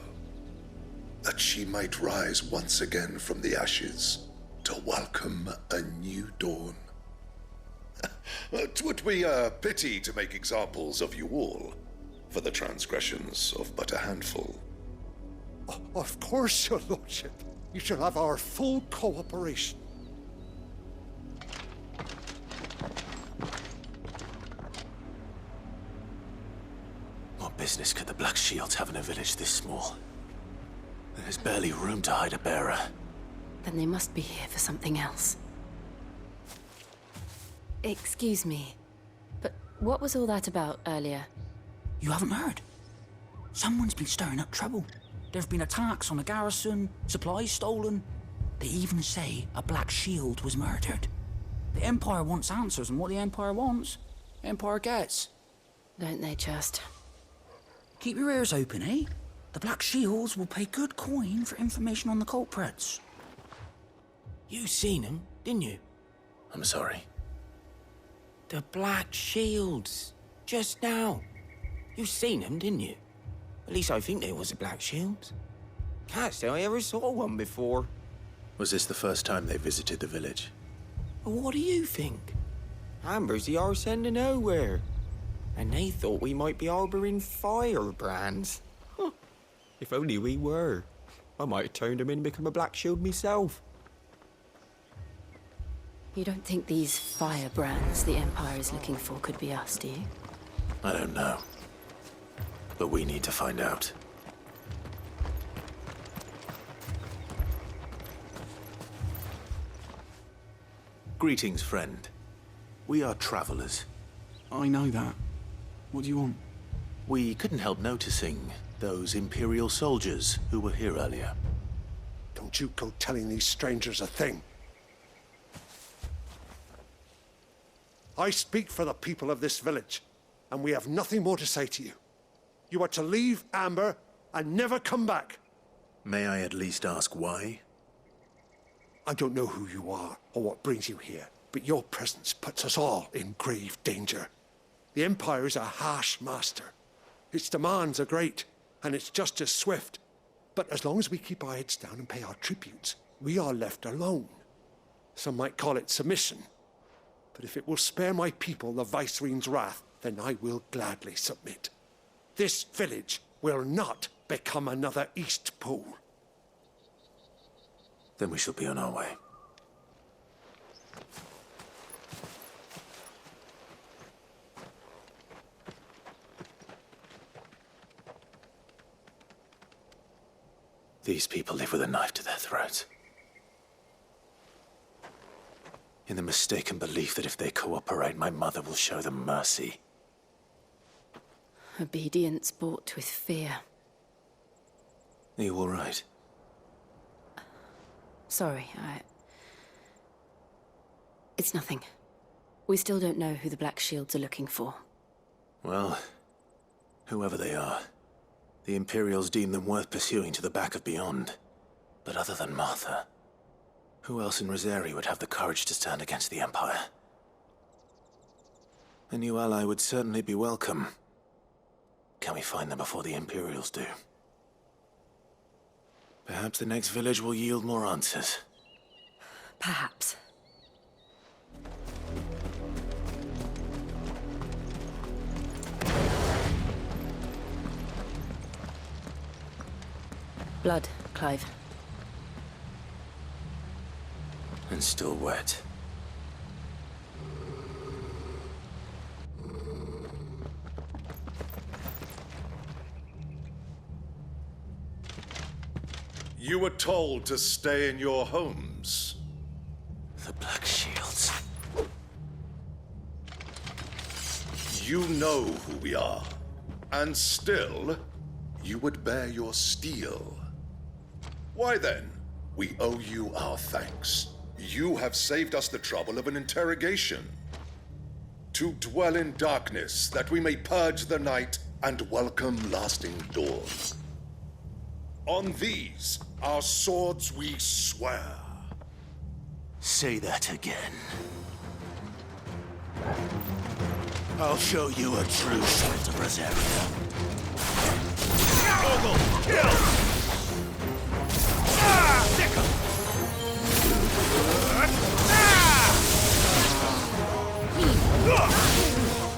that she might rise once again from the ashes to welcome a new dawn. 'Twould be a pity to make examples of you all, for the transgressions of but a handful. Of course, your lordship. You shall have our full cooperation. What business could the Black Shields have in a village this small? There's barely room to hide a bearer. Then they must be here for something else. Excuse me, but what was all that about earlier? You haven't heard? Someone's been stirring up trouble. There have been attacks on the garrison, supplies stolen. They even say a Black Shield was murdered. The Empire wants answers, and what the Empire wants, the Empire gets. Don't they just? Keep your ears open, eh? The Black Shields will pay good coin for information on the culprits. You seen him, didn't you? I'm sorry. The Black Shields. Just now. You seen them, didn't you? At least I think there was a Black Shield. Can't say I ever saw one before. Was this the first time they visited the village? Well, what do you think? Amber's the arse end of nowhere. And they thought we might be harboring firebrands. Huh. If only we were. I might have turned them in and become a Black Shield myself. You don't think these firebrands the Empire is looking for could be us, do you? I don't know. But we need to find out. Greetings, friend. We are travelers. I know that. What do you want? We couldn't help noticing those Imperial soldiers who were here earlier. Don't you go telling these strangers a thing. I speak for the people of this village, and we have nothing more to say to you. You are to leave Amber and never come back. May I at least ask why? I don't know who you are or what brings you here, but your presence puts us all in grave danger. The Empire is a harsh master. Its demands are great, and its justice swift. But as long as we keep our heads down and pay our tributes, we are left alone. Some might call it submission. But if it will spare my people the Viceroy's wrath, then I will gladly submit. This village will not become another Eastpool. Then we shall be on our way. These people live with a knife to their throats. In the mistaken belief that if they cooperate, my mother will show them mercy. Obedience bought with fear. Are you all right? Sorry, It's nothing. We still don't know who the Black Shields are looking for. Well, whoever they are, the Imperials deem them worth pursuing to the back of beyond. But other than Martha, Who else in Rosari would have the courage to stand against the Empire? A new ally would certainly be welcome. Can we find them before the Imperials do? Perhaps the next village will yield more answers. Perhaps. Blood, Clive. And still wet. You were told to stay in your homes. The Black Shields. You know who we are. And still, you would bear your steel. Why then, we owe you our thanks. You have saved us the trouble of an interrogation. To dwell in darkness, that we may purge the night and welcome lasting dawn. On these, our swords we swear. Say that again. I'll show you a true sight of Rosaria. Auldhyl, kill! Stick 'em!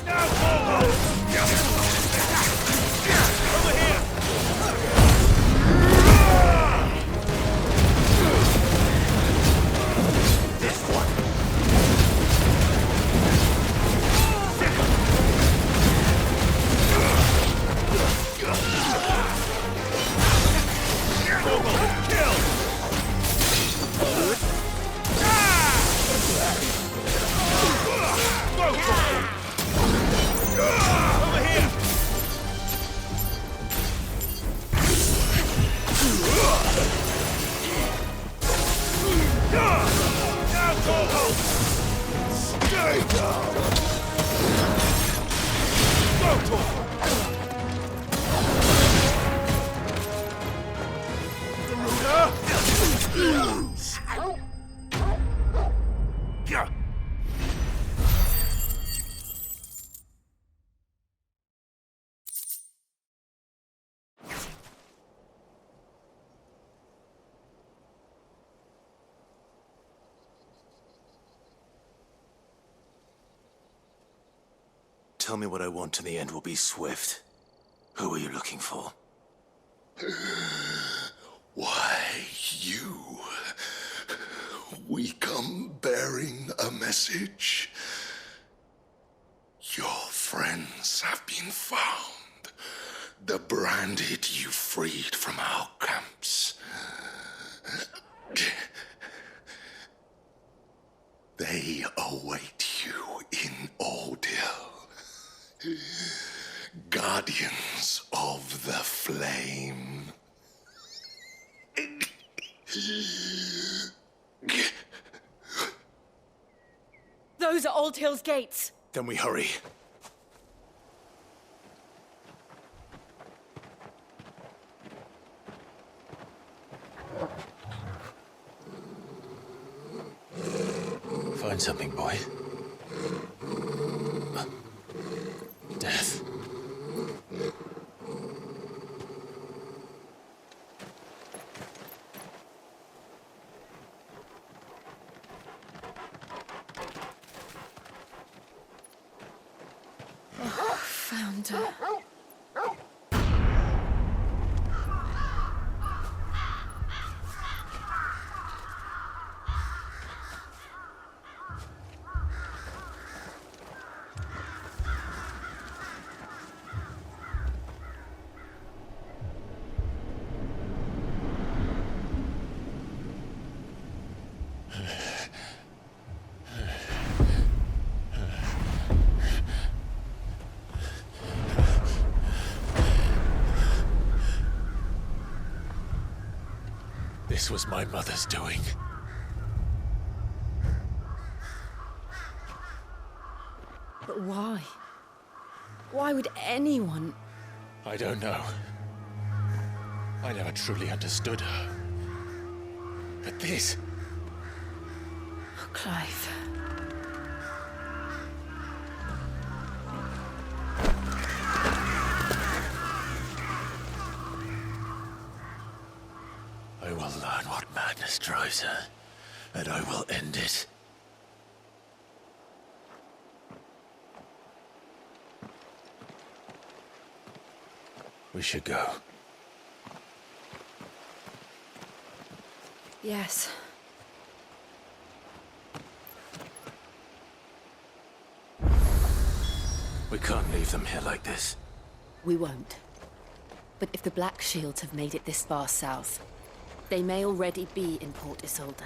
Now, Auldhyl! Over here! This one. Tell me what I want and the end will be swift. Who are you looking for? Why, you. We come bearing a message. Your friends have been found. The branded you freed from our camps. They await you in Auldhyl. Guardians of the Flame. Those are Auldhyl's gates. Then we hurry. Find something, boy. Death. Found her. This was my mother's doing. But why? Why would anyone? I don't know. I never truly understood her. But this... Clive. I will learn what madness drives her, and I will end it. We should go. Yes. We can't leave them here like this. We won't. But if the Black Shields have made it this far south, they may already be in Port Isolde.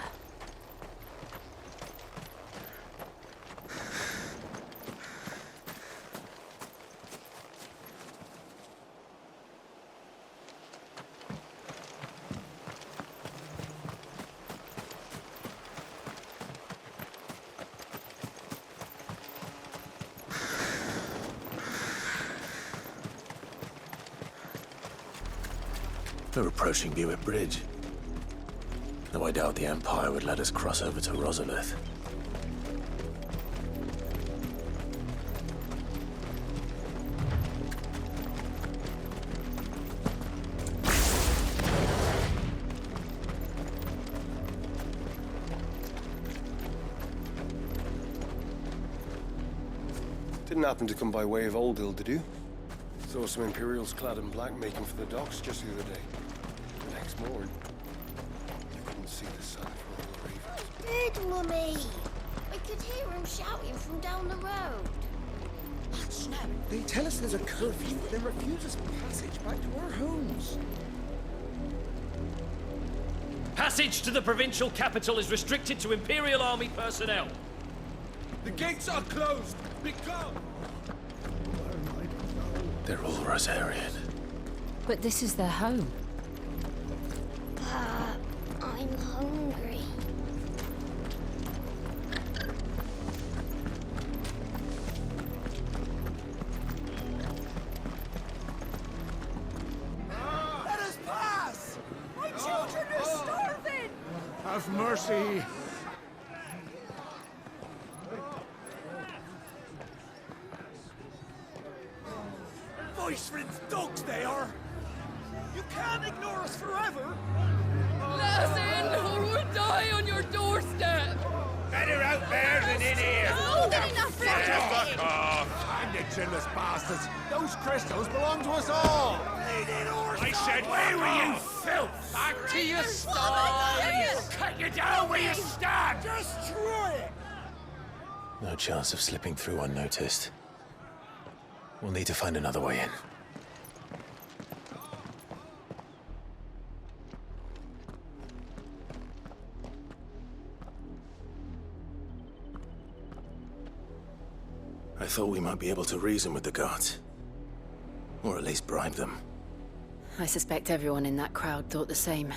We're approaching Bewit Bridge. Though I doubt the Empire would let us cross over to Rosalith. Didn't happen to come by way of Auldhyl, did you? Saw some Imperials clad in black making for the docks just the other day. The next morning, you couldn't see the sun for all the ravens. Did, Mummy? I could hear him shouting from down the road. Hush now. They tell us there's a curfew, then refuse us passage back to our homes. Passage to the provincial capital is restricted to Imperial Army personnel. The gates are closed. Begone! They're all Rosarian. But this is their home. I'm hungry. Let us pass! My children are starving! Have mercy! Voice-rinsed dogs they are! You can't ignore us forever! Let us in, or we'll die on your doorstep! Better out there than in here! More than enough for Fuck off! And you chinless bastards! Those crystals belong to us all! I said, where were you, filth? Back to your stall! Cut you down where you stand! Destroy it! No chance of slipping through unnoticed. We'll need to find another way in. I thought we might be able to reason with the guards. Or at least bribe them. I suspect everyone in that crowd thought the same.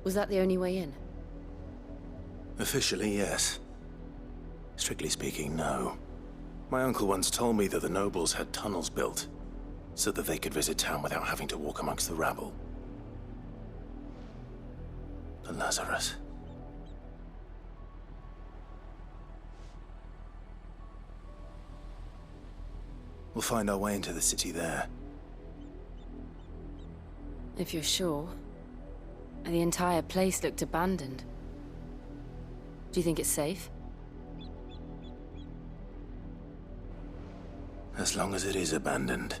Was that the only way in? Officially, yes. Strictly speaking, no. My uncle once told me that the nobles had tunnels built, so that they could visit town without having to walk amongst the rabble. The Lazarus. We'll find our way into the city there. If you're sure. The entire place looked abandoned. Do you think it's safe? As long as it is abandoned.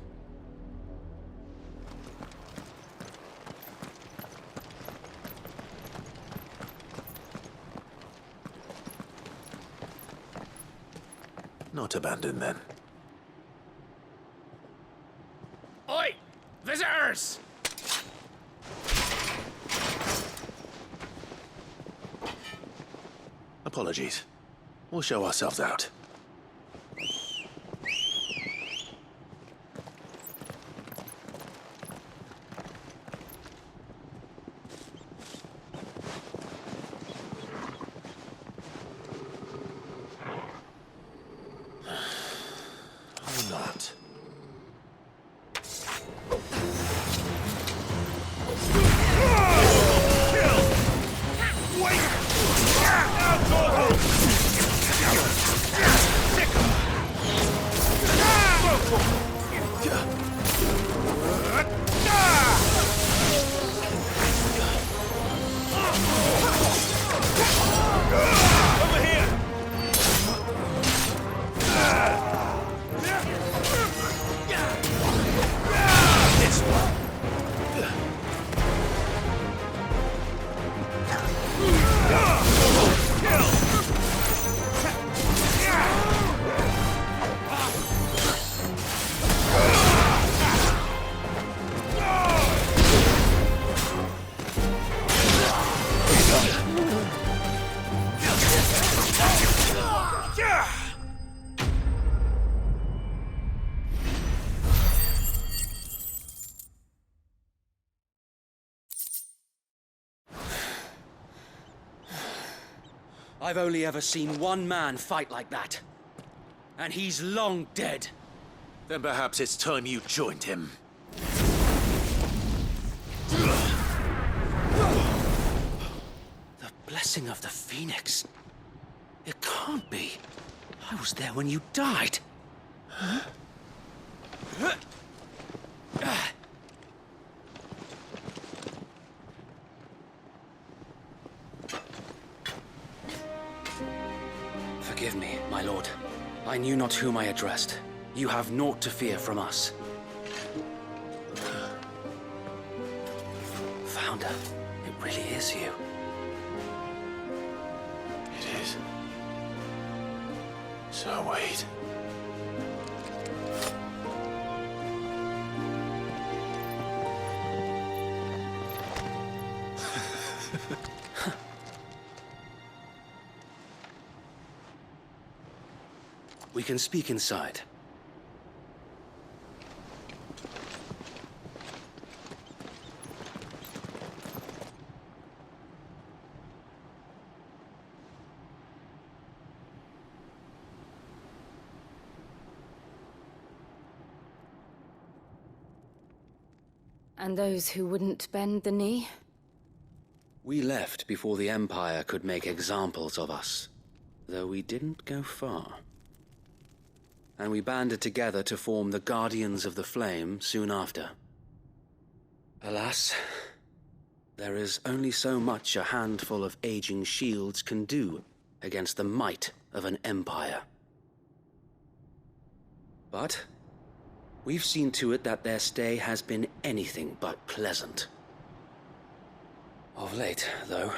Not abandoned, then. Oi! Visitors! Apologies. We'll show ourselves out. Or not. Wait! Now, I've only ever seen one man fight like that. And he's long dead. Then perhaps it's time you joined him. The blessing of the Phoenix. It can't be. I was there when you died. Huh? Forgive me, my lord. I knew not whom I addressed. You have naught to fear from us. Founder, it really is you. It is. So wait. We can speak inside. And those who wouldn't bend the knee? We left before the Empire could make examples of us, though we didn't go far. And we banded together to form the Guardians of the Flame soon after. Alas, there is only so much a handful of aging shields can do against the might of an empire. But we've seen to it that their stay has been anything but pleasant. Of late, though,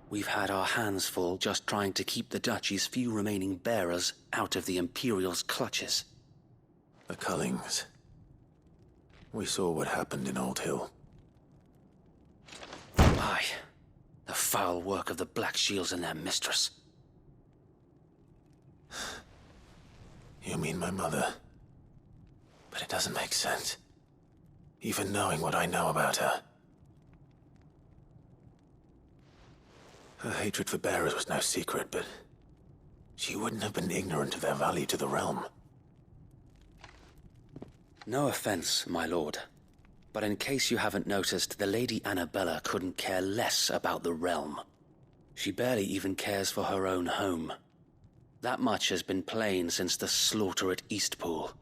we've had our hands full just trying to keep the Duchy's few remaining bearers out of the Imperial's clutches. The Cullings. We saw what happened in Auldhyl. Aye. The foul work of the Black Shields and their mistress. You mean my mother? But it doesn't make sense. Even knowing what I know about her. Her hatred for bearers was no secret, but she wouldn't have been ignorant of their value to the realm. No offense, my lord, but in case you haven't noticed, the Lady Annabella couldn't care less about the realm. She barely even cares for her own home. That much has been plain since the slaughter at Eastpool.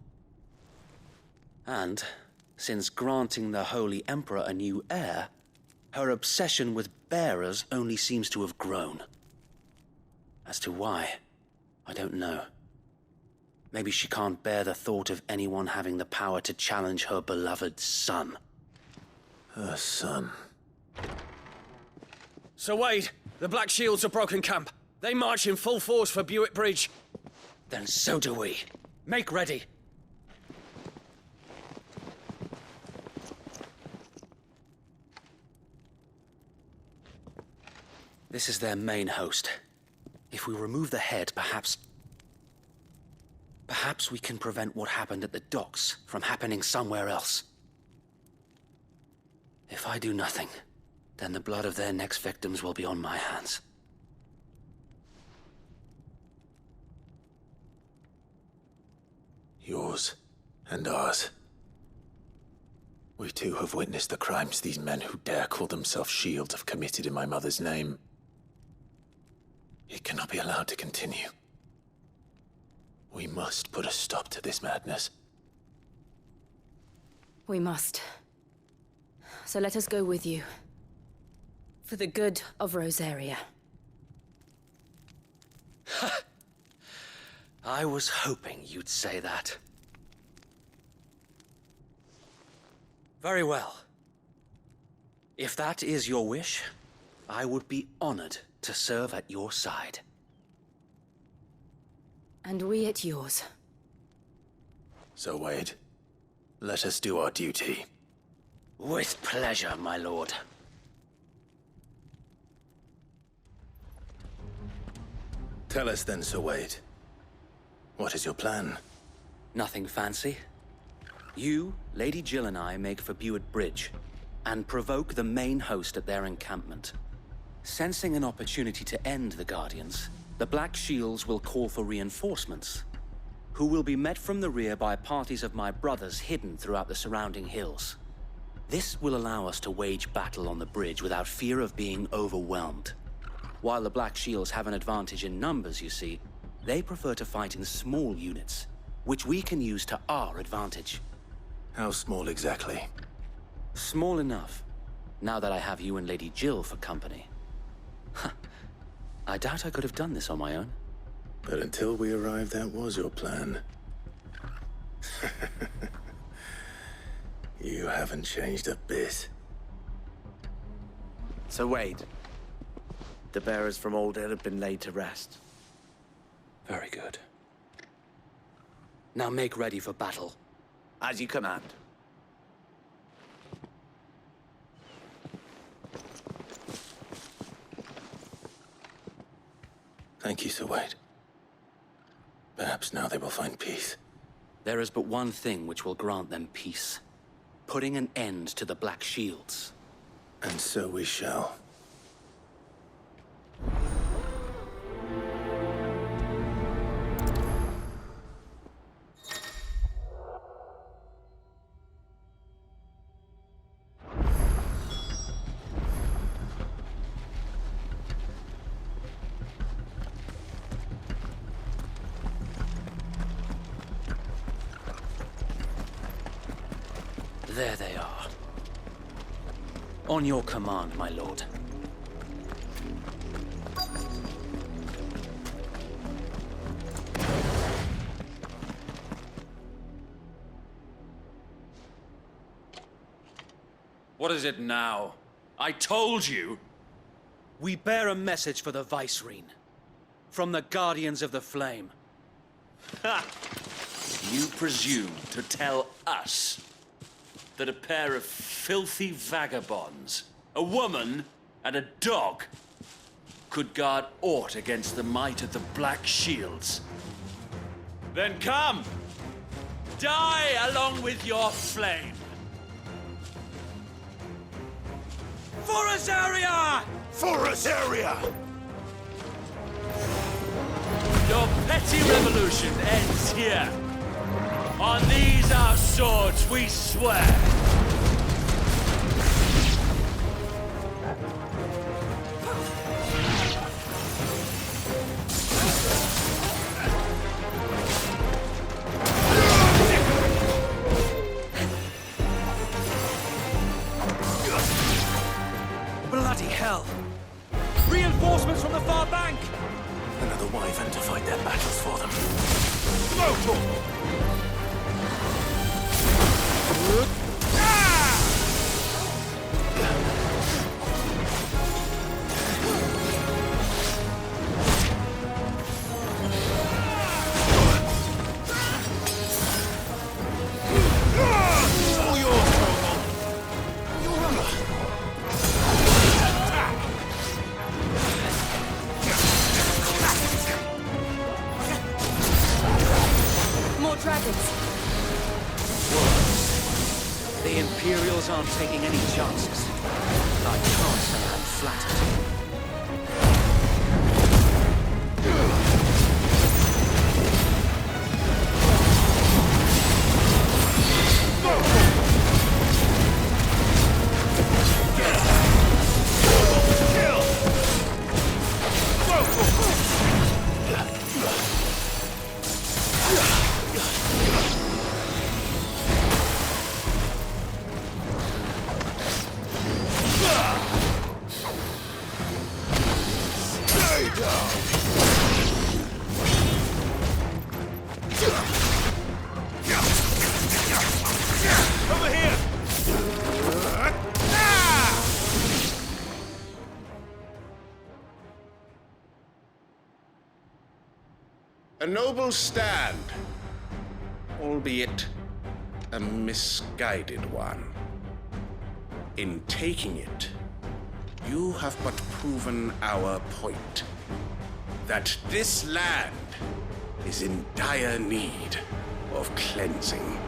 And, since granting the Holy Emperor a new heir, her obsession with bearers only seems to have grown. As to why, I don't know. Maybe she can't bear the thought of anyone having the power to challenge her beloved son. Her son. Sir Wade, the Black Shields have broken camp. They march in full force for Bewit Bridge. Then so do we. Make ready. This is their main host. If we remove the head, perhaps we can prevent what happened at the docks from happening somewhere else. If I do nothing, then the blood of their next victims will be on my hands. Yours and ours. We too have witnessed the crimes these men who dare call themselves shields have committed in my mother's name. It cannot be allowed to continue. We must put a stop to this madness. We must. So let us go with you. For the good of Rosaria. I was hoping you'd say that. Very well. If that is your wish, I would be honored to serve at your side. And we at yours. So, Wade, let us do our duty. With pleasure, my lord. Tell us then, Sir Wade. What is your plan? Nothing fancy. You, Lady Jill and I make for Bewit Bridge, and provoke the main host at their encampment. Sensing an opportunity to end the Guardians, The Black Shields will call for reinforcements, who will be met from the rear by parties of my brothers hidden throughout the surrounding hills. This will allow us to wage battle on the bridge without fear of being overwhelmed. While the Black Shields have an advantage in numbers, you see, they prefer to fight in small units, which we can use to our advantage. How small exactly? Small enough, now that I have you and Lady Jill for company. I doubt I could have done this on my own. But until we arrived, that was your plan. You haven't changed a bit. So Wade, the bearers from Auldhyl have been laid to rest. Very good. Now make ready for battle. As you command. Thank you, Sir Wade. Perhaps now they will find peace. There is but one thing which will grant them peace. Putting an end to the Black Shields. And so we shall. There they are. On your command, my lord. What is it now? I told you! We bear a message for the Vicereine. From the Guardians of the Flame. Ha! You presume to tell us that a pair of filthy vagabonds, a woman and a dog, could guard aught against the might of the Black Shields? Then come! Die along with your flame! For Azaria! For Azaria! Your petty revolution ends here. On these our swords we swear. Bloody hell! Reinforcements from the far bank! Another wyvern to fight their battles for them. More dragons. The Imperials aren't taking any chances. I can't say I'm flattered. A noble stand, albeit a misguided one. In taking it, you have but proven our point, that this land is in dire need of cleansing.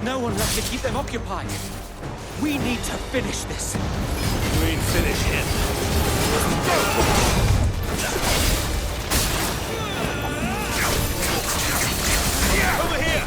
no one left to keep them occupied. We need to finish this. You ain't finish him. Over here!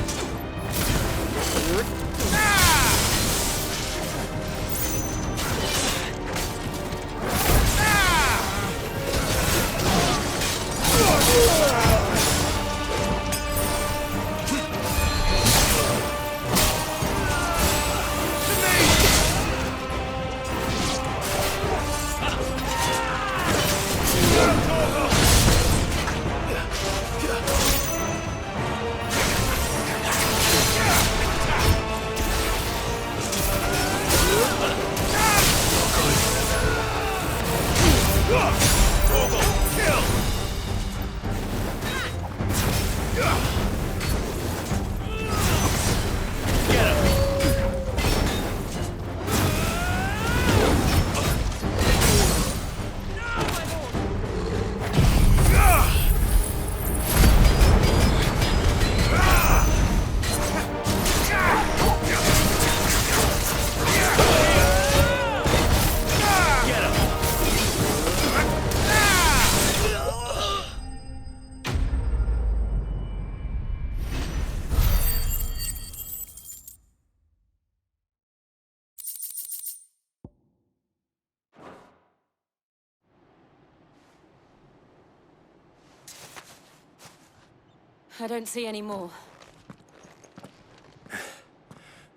I don't see any more.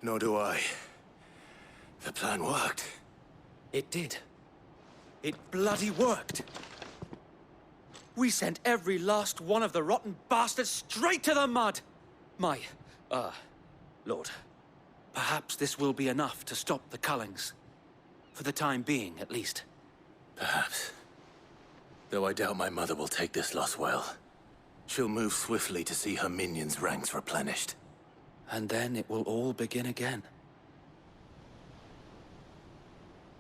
Nor do I. The plan worked. It did. It bloody worked. We sent every last one of the rotten bastards straight to the mud! My, Lord, perhaps this will be enough to stop the Cullings. For the time being, at least. Perhaps. Though I doubt my mother will take this loss well. She'll move swiftly to see her minions' ranks replenished. And then it will all begin again.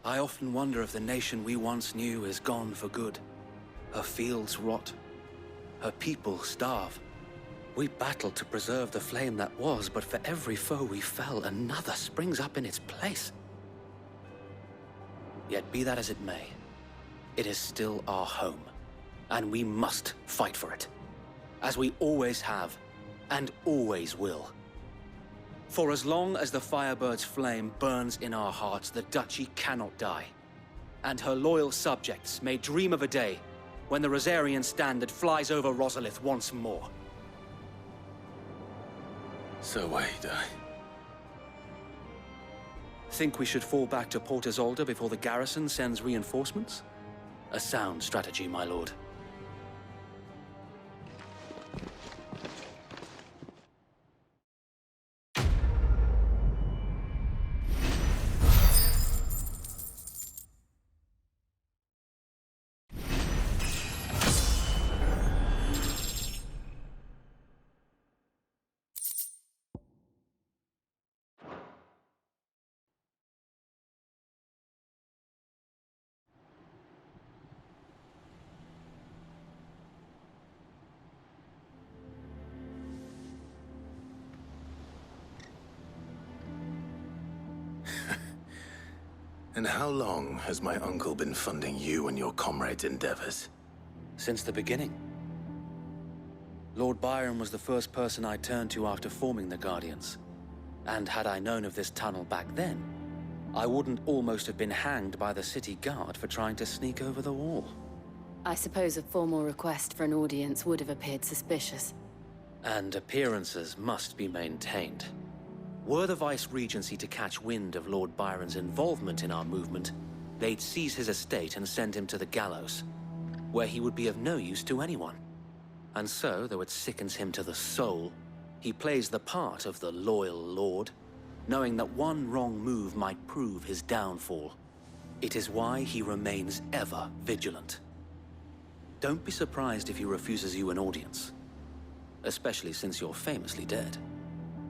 I often wonder if the nation we once knew is gone for good. Her fields rot. Her people starve. We battled to preserve the flame that was, but for every foe we fell, another springs up in its place. Yet be that as it may, it is still our home, and we must fight for it. As we always have, and always will. For as long as the Firebird's flame burns in our hearts, the Duchy cannot die. And her loyal subjects may dream of a day when the Rosarian standard flies over Rosalith once more. So wait, Think we should fall back to Porter's Alder before the garrison sends reinforcements? A sound strategy, my lord. And how long has my uncle been funding you and your comrades' endeavors? Since the beginning. Lord Byron was the first person I turned to after forming the Guardians. And had I known of this tunnel back then, I wouldn't almost have been hanged by the city guard for trying to sneak over the wall. I suppose a formal request for an audience would have appeared suspicious. And appearances must be maintained. Were the Vice-Regency to catch wind of Lord Byron's involvement in our movement, they'd seize his estate and send him to the gallows, where he would be of no use to anyone. And so, though it sickens him to the soul, he plays the part of the loyal lord, knowing that one wrong move might prove his downfall. It is why he remains ever vigilant. Don't be surprised if he refuses you an audience, especially since you're famously dead.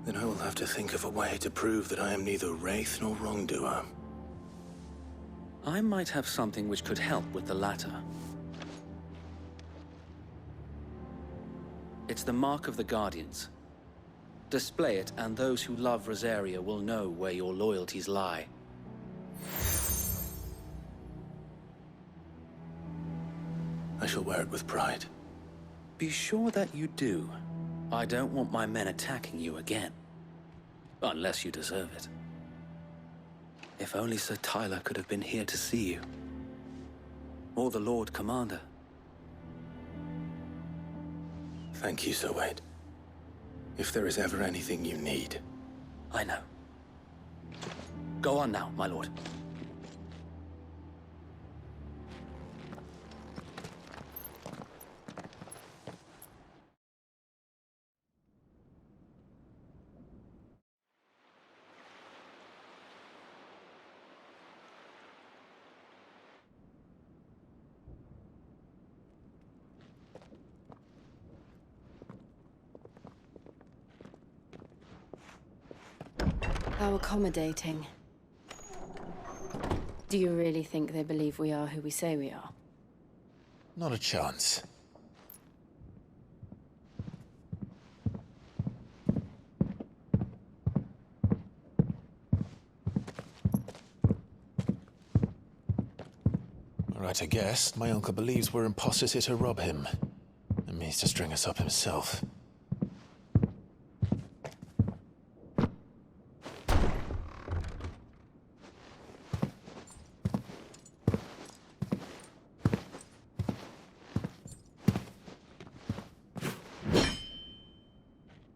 Then I will have to think of a way to prove that I am neither wraith nor wrongdoer. I might have something which could help with the latter. It's the mark of the Guardians. Display it, and those who love Rosaria will know where your loyalties lie. I shall wear it with pride. Be sure that you do. I don't want my men attacking you again. Unless you deserve it. If only Sir Tyler could have been here to see you. Or the Lord Commander. Thank you, Sir Wade. If there is ever anything you need. I know. Go on now, my lord. How accommodating. Do you really think they believe we are who we say we are? Not a chance. Right, I guess. My uncle believes we're imposters here to rob him. And means to string us up himself.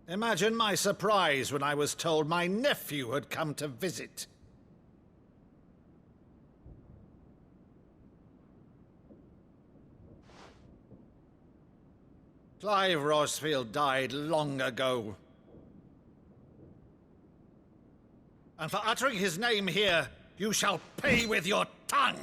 Imagine my surprise when I was told my nephew had come to visit. Clive Rosfield died long ago. And for uttering his name here, you shall pay with your tongue!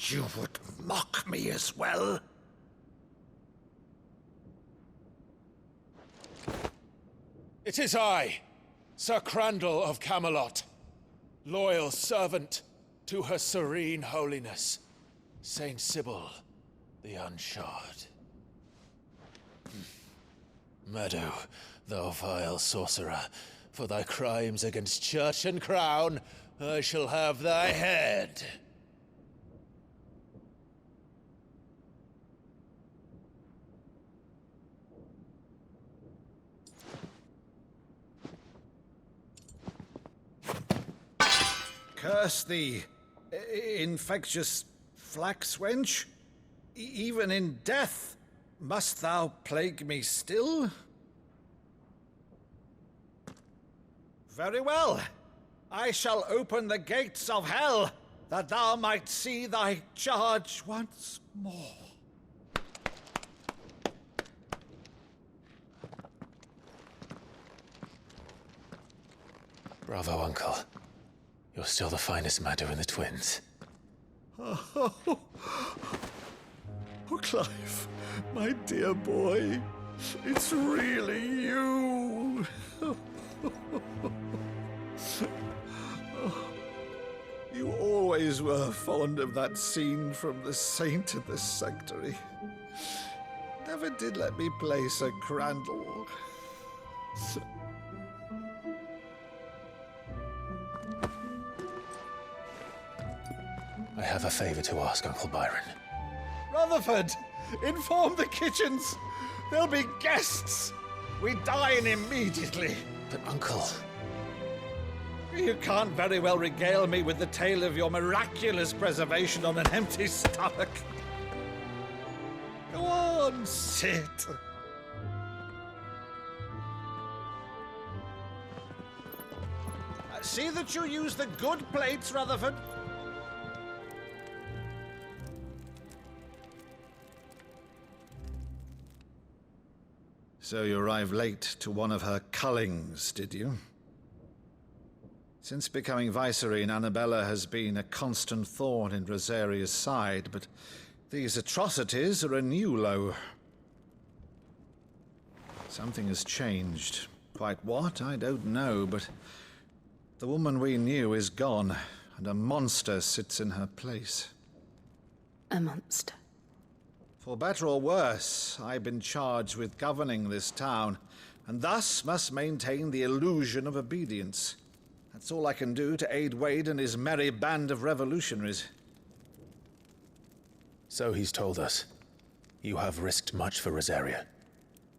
You would mock me as well? It is I, Sir Crandall of Camelot, loyal servant to her serene holiness, Saint Sybil the Unshod. Meadow, thou vile sorcerer, for thy crimes against church and crown, I shall have thy head. Curse thee, infectious flax wench. Even in death, must thou plague me still? Very well. I shall open the gates of hell, that thou might see thy charge once more. Bravo, Uncle. You're still the finest Meadow in the twins. Oh, Clive, my dear boy, it's really you. You always were fond of that scene from The Saint and the Sanctuary. Never did let me play Sir Crandall. I have a favor to ask, Uncle Byron. Rutherford, inform the kitchens. There'll be guests. We dine immediately. But, Uncle... You can't very well regale me with the tale of your miraculous preservation on an empty stomach. Go on, sit. See that you use the good plates, Rutherford. So you arrived late to one of her cullings, did you? Since becoming Vicereine, Annabella has been a constant thorn in Rosaria's side, but these atrocities are a new low. Something has changed. Quite what, I don't know, but the woman we knew is gone, and a monster sits in her place. A monster. For better or worse, I've been charged with governing this town, and thus must maintain the illusion of obedience. That's all I can do to aid Wade and his merry band of revolutionaries. So he's told us. You have risked much for Rosaria.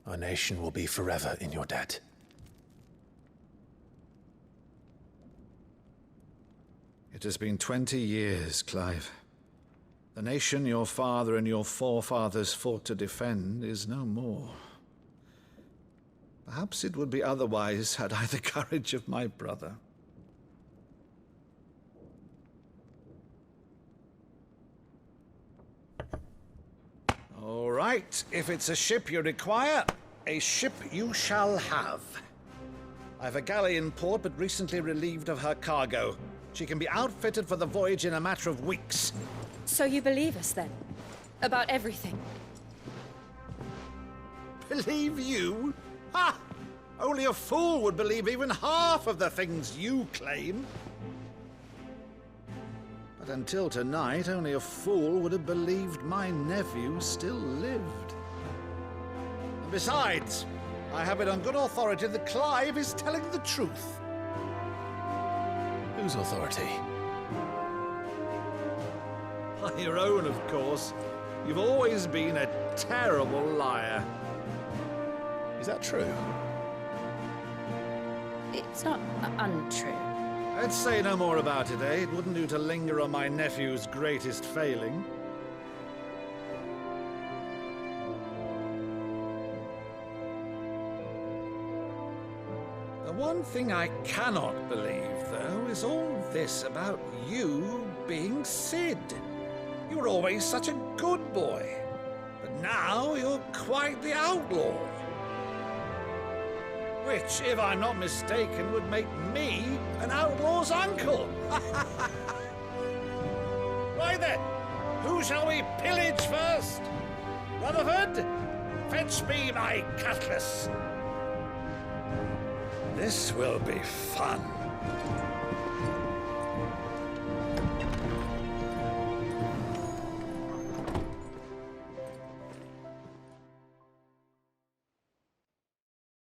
Our nation will be forever in your debt. It has been 20 years, Clive. The nation your father and your forefathers fought to defend is no more. Perhaps it would be otherwise had I the courage of my brother. All right, if it's a ship you require, a ship you shall have. I've a galley in port, but recently relieved of her cargo. She can be outfitted for the voyage in a matter of weeks. So you believe us, then? About everything? Believe you? Ha! Only a fool would believe even half of the things you claim. But until tonight, only a fool would have believed my nephew still lived. And besides, I have it on good authority that Clive is telling the truth. Whose authority? On your own, of course. You've always been a terrible liar. Is that true? It's not untrue. Let's say no more about it, eh? It wouldn't do to linger on my nephew's greatest failing. The one thing I cannot believe, though, is all this about you being Sid. You were always such a good boy, but now you're quite the outlaw. Which, if I'm not mistaken, would make me an outlaw's uncle. Right then, who shall we pillage first? Rutherford, fetch me my cutlass. This will be fun.